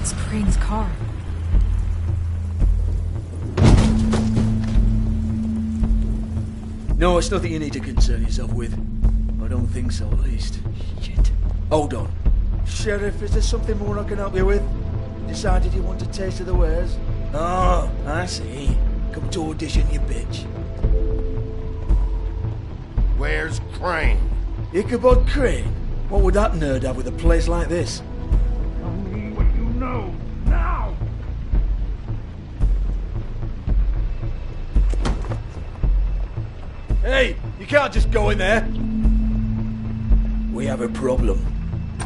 It's Crane's car. No, it's nothing you need to concern yourself with. I don't think so, at least. Shit. Hold on. Sheriff, is there something more I can help you with? Decided you want a taste of the wares? Oh, I see. Come to audition, you bitch. Where's Crane? Ichabod Crane? What would that nerd have with a place like this? Tell me what you know, now! Hey, you can't just go in there. We have a problem.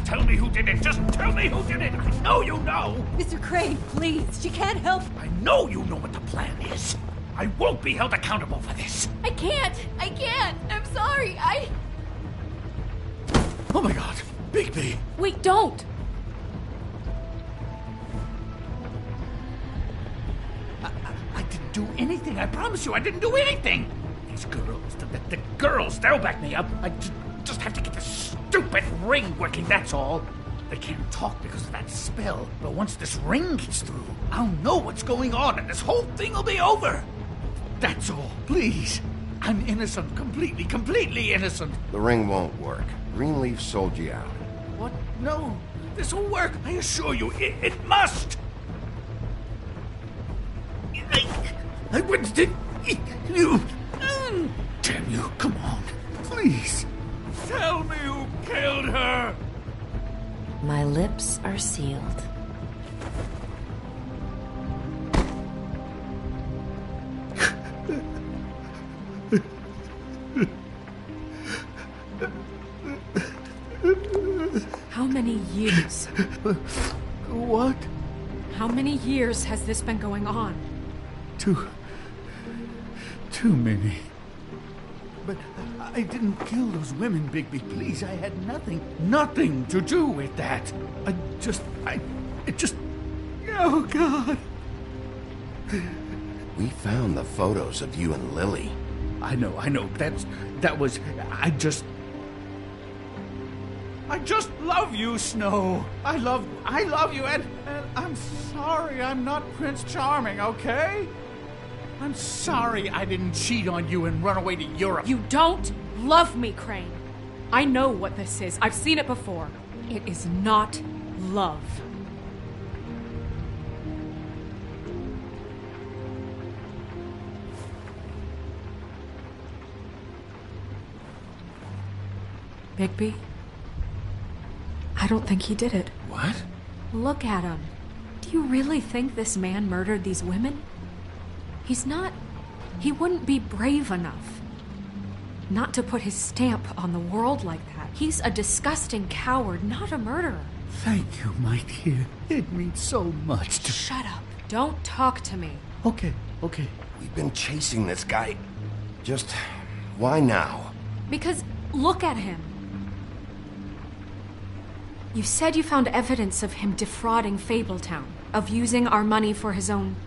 Tell me who did it. Just tell me who did it. I know you know. Mr. Crane, please. She can't help. I know you know what the plan is. I won't be held accountable for this. I can't. I'm sorry. Oh my God. Bigby. Wait, don't! I didn't do anything. I promise you, I didn't do anything. These girls, the girls, they'll back me up. I just have to get this stupid ring working, that's all. They can't talk because of that spell, but once this ring gets through, I'll know what's going on and this whole thing will be over. That's all, please. I'm innocent, completely innocent. The ring won't work. Greenleaf sold you out. What? No, this will work. I assure you, it must. I wouldn't did you. Damn you, come on. Please. Tell me who killed her. My lips are sealed. How many years? What? How many years has this been going on? Too many. But I didn't kill those women, Bigby. Please, I had nothing to do with that. Oh, God. We found the photos of you and Lily. I know. I just love you, Snow. I love you, and I'm sorry I'm not Prince Charming, okay? I'm sorry I didn't cheat on you and run away to Europe. You don't love me, Crane. I know what this is. I've seen it before. It is not love. Bigby? I don't think he did it. What? Look at him. Do you really think this man murdered these women? He wouldn't be brave enough. Not to put his stamp on the world like that. He's a disgusting coward, not a murderer. Thank you, my dear. It means so much to... Shut up. Don't talk to me. Okay. We've been chasing this guy. Just... why now? Because look at him. You said you found evidence of him defrauding Fabletown, of using our money for his own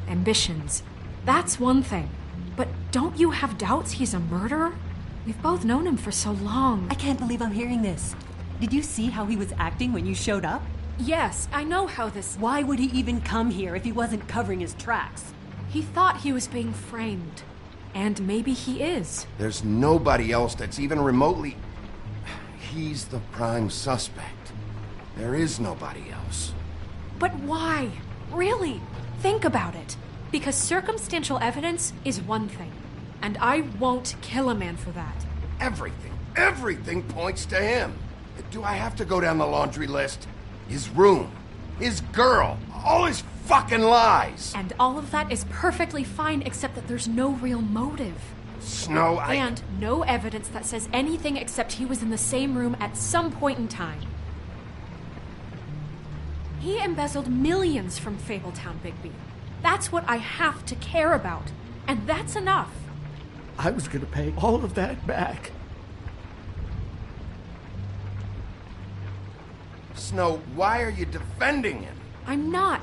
ambitions. That's one thing. But don't you have doubts he's a murderer? We've both known him for so long. I can't believe I'm hearing this. Did you see how he was acting when you showed up? Yes, I know how this... Why would he even come here if he wasn't covering his tracks? He thought he was being framed. And maybe he is. There's nobody else that's even remotely... He's the prime suspect. There is nobody else. But why? Really? Think about it. Because circumstantial evidence is one thing. And I won't kill a man for that. Everything points to him. Do I have to go down the laundry list? His room, his girl, all his fucking lies. And all of that is perfectly fine, except that there's no real motive. Snow, And no evidence that says anything except he was in the same room at some point in time. He embezzled millions from Fabletown, Bigby. That's what I have to care about. And that's enough. I was gonna pay all of that back. Snow, why are you defending him? I'm not.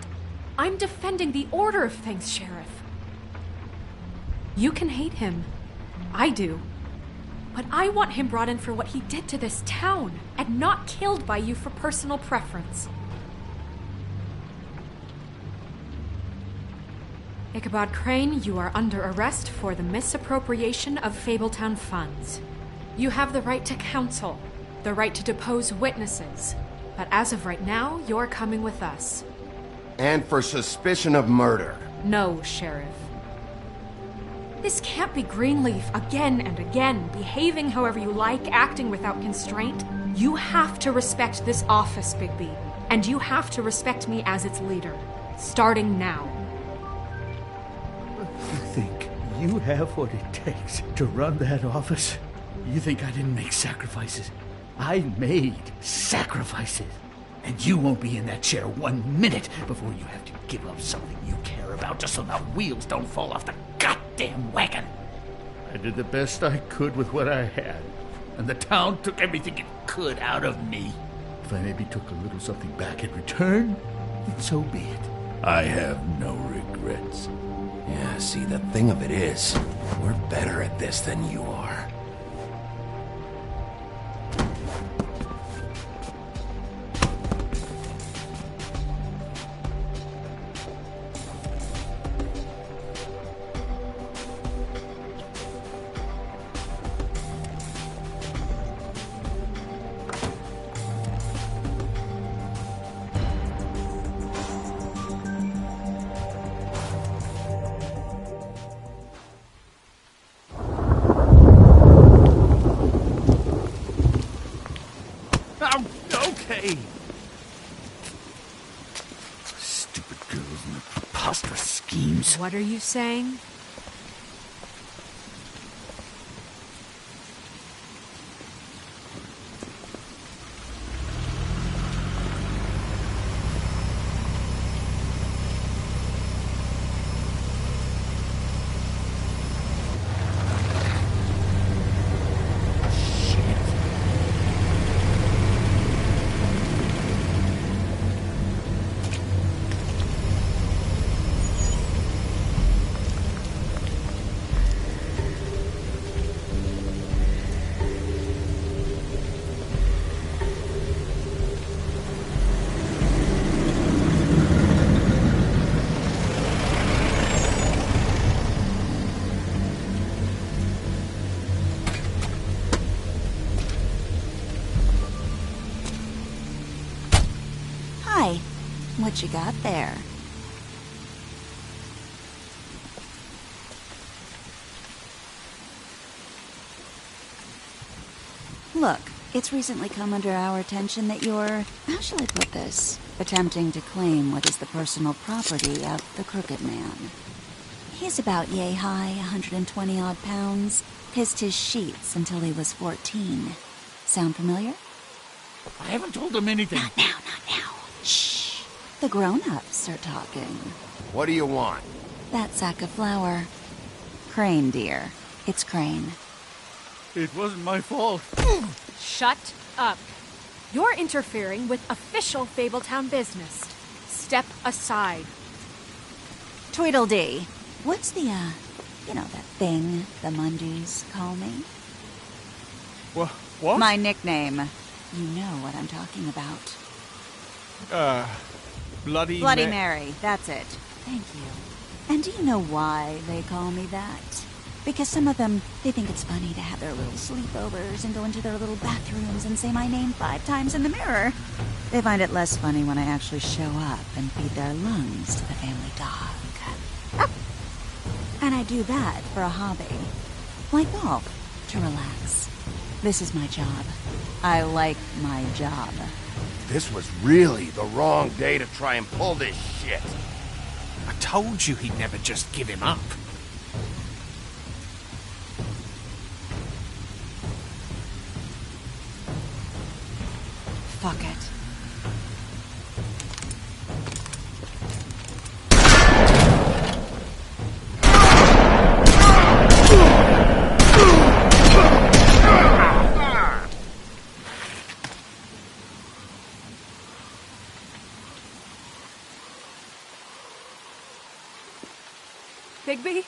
I'm defending the order of things, Sheriff. You can hate him. I do. But I want him brought in for what he did to this town, and not killed by you for personal preference. Ichabod Crane, you are under arrest for the misappropriation of Fabletown funds. You have the right to counsel, the right to depose witnesses, but as of right now, you're coming with us. And for suspicion of murder. No, Sheriff. This can't be Greenleaf again and again, behaving however you like, acting without constraint. You have to respect this office, Bigby, and you have to respect me as its leader, starting now. You think you have what it takes to run that office? You think I didn't make sacrifices? I made sacrifices. And you won't be in that chair 1 minute before you have to give up something you care about just so the wheels don't fall off the goddamn wagon. I did the best I could with what I had, and the town took everything it could out of me. If I maybe took a little something back in return, then so be it. I have no regrets. Yeah, see, the thing of it is, we're better at this than you are. Stupid girls and their preposterous schemes. What are you saying? What you got there? Look, it's recently come under our attention that you're, how shall I put this, attempting to claim what is the personal property of the Crooked Man. He's about yay high, 120 odd pounds, pissed his sheets until he was 14. Sound familiar? I haven't told him anything. Not now, not now. Shh. The grown-ups are talking. What do you want? That sack of flour. Crane, dear. It's Crane. It wasn't my fault. Shut up. You're interfering with official Fabletown business. Step aside. Tweedledee. What's the, you know, that thing the Mundies call me? What? My nickname. You know what I'm talking about. Bloody Mary, that's it. Thank you. And do you know why they call me that? Because some of them, they think it's funny to have their little sleepovers and go into their little bathrooms and say my name 5 times in the mirror. They find it less funny when I actually show up and feed their lungs to the family dog. And I do that for a hobby. Like golf, to relax. This is my job. I like my job. This was really the wrong day to try and pull this shit. I told you he'd never just give him up. Fuck it. Bigby?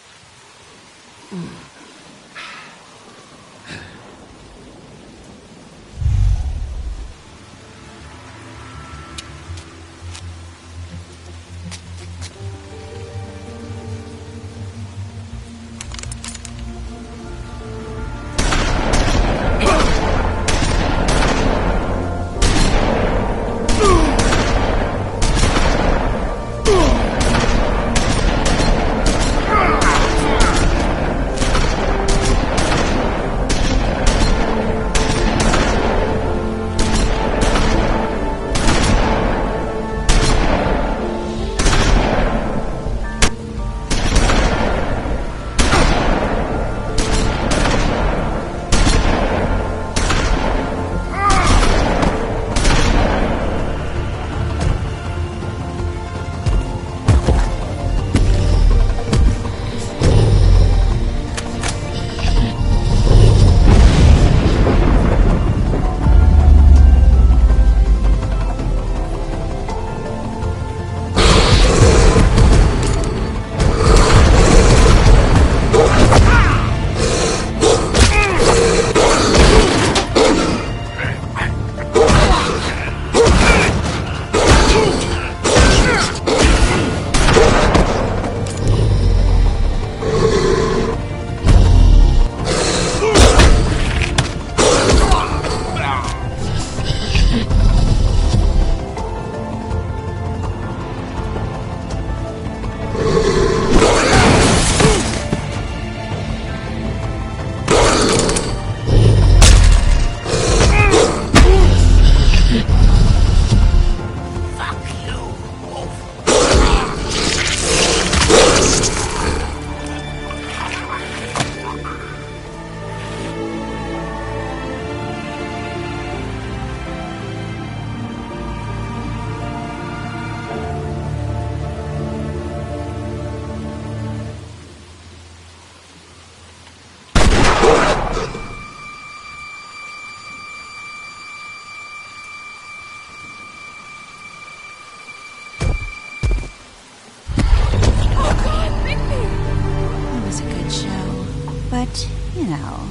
But, you know,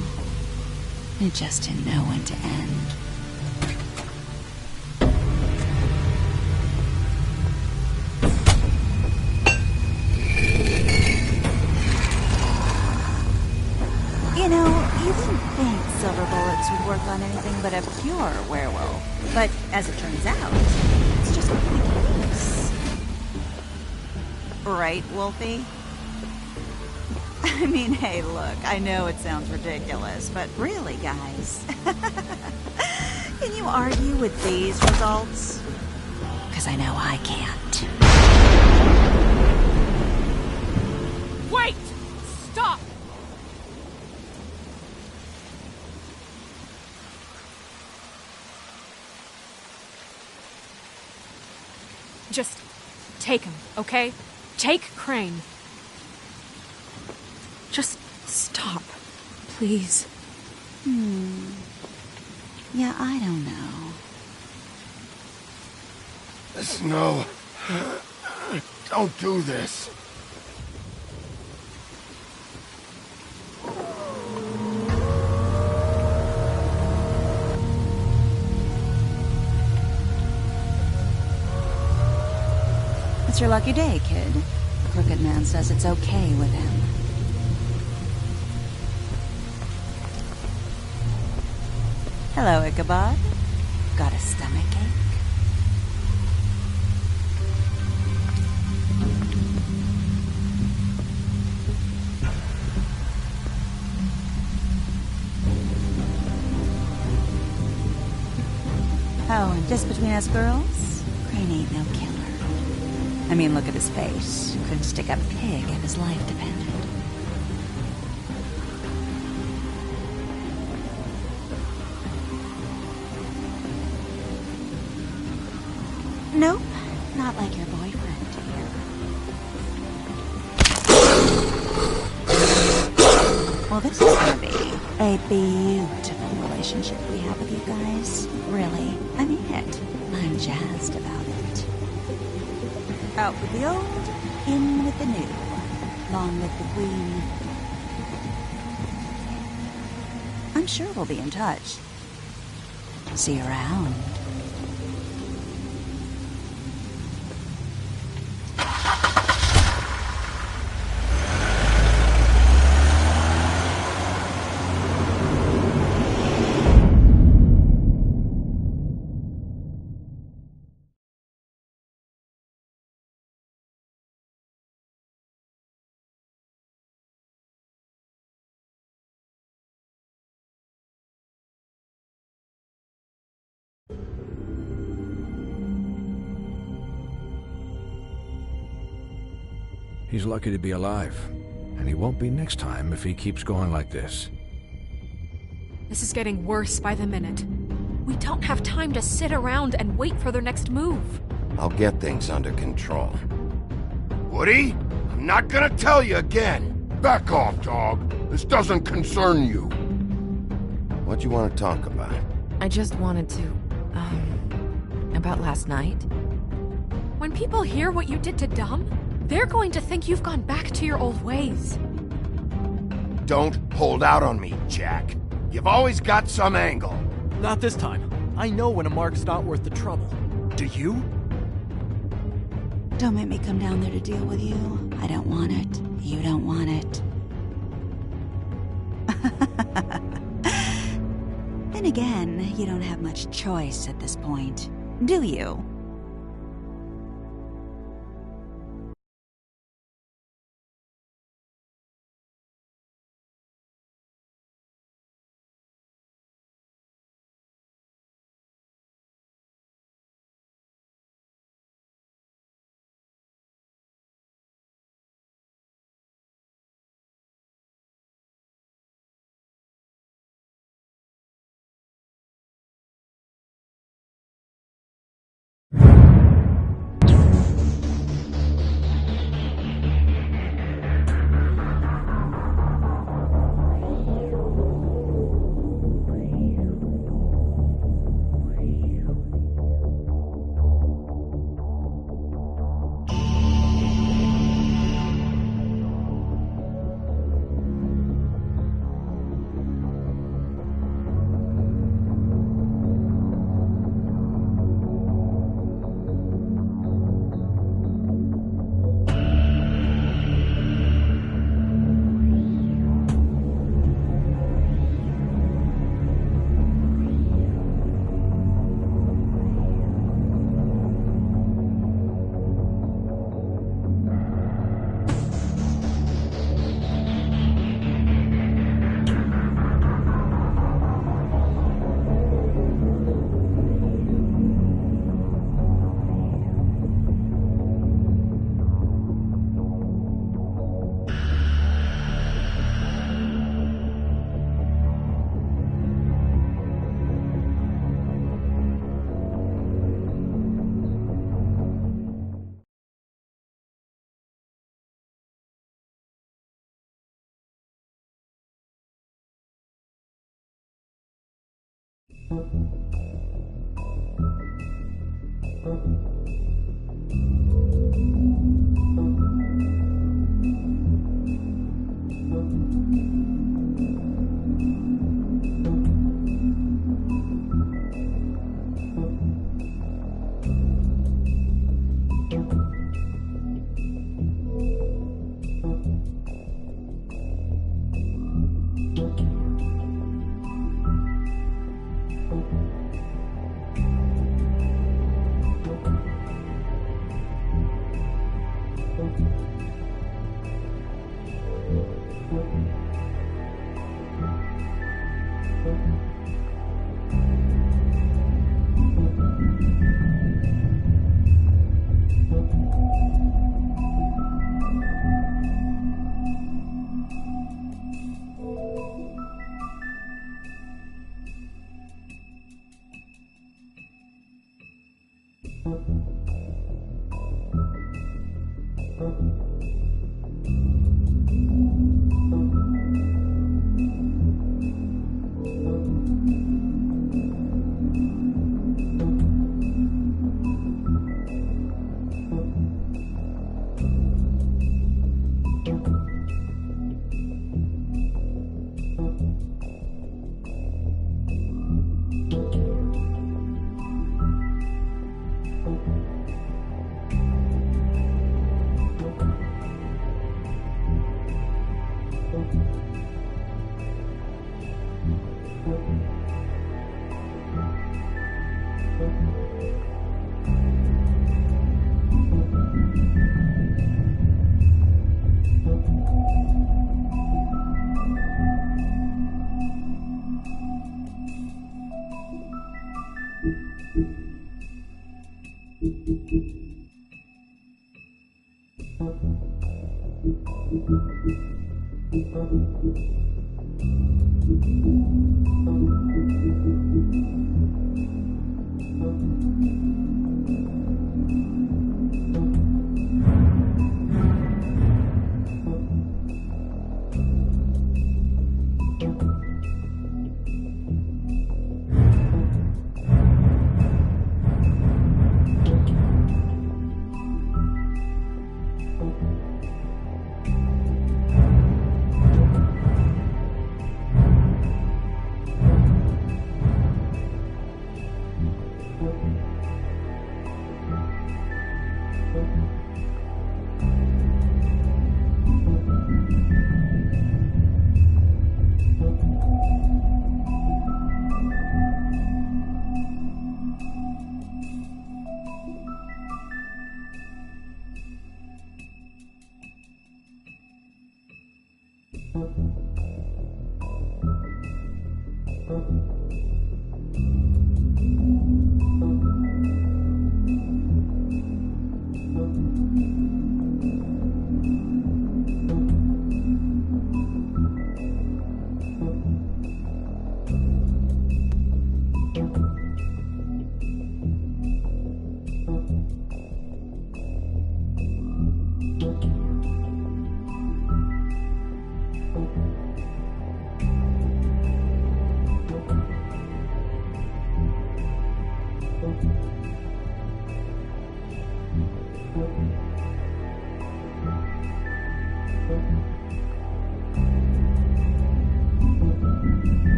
it just didn't know when to end. You know, you wouldn't think silver bullets would work on anything but a pure werewolf. But as it turns out, it's just what the case. Right, Wolfie? I mean, hey, look, I know it sounds ridiculous, but really, guys, can you argue with these results? Because I know I can't. Wait! Stop! Just take him, okay? Take Crane. Just stop, please. Yeah, I don't know. No. Don't do this. It's your lucky day, kid. The Crooked Man says it's okay with him. Hello, Ichabod. Got a stomachache? Oh, and just between us girls, Crane ain't no killer. I mean, look at his face. Couldn't stick a pig if his life depended. Nope, not like your boyfriend here. Well, this is gonna be a beautiful relationship we have with you guys. Really, I mean it. I'm jazzed about it. Out with the old, in with the new. Long live the Queen. I'm sure we'll be in touch. See you around. He's lucky to be alive, and he won't be next time if he keeps going like this. This is getting worse by the minute. We don't have time to sit around and wait for their next move. I'll get things under control. Woody, I'm not gonna tell you again. Back off, dog. This doesn't concern you. What you want to talk about? I just wanted to, about last night. When people hear what you did to Dom, they're going to think you've gone back to your old ways. Don't hold out on me, Jack. You've always got some angle. Not this time. I know when a mark's not worth the trouble. Do you? Don't make me come down there to deal with you. I don't want it. You don't want it. Then again, you don't have much choice at this point, do you?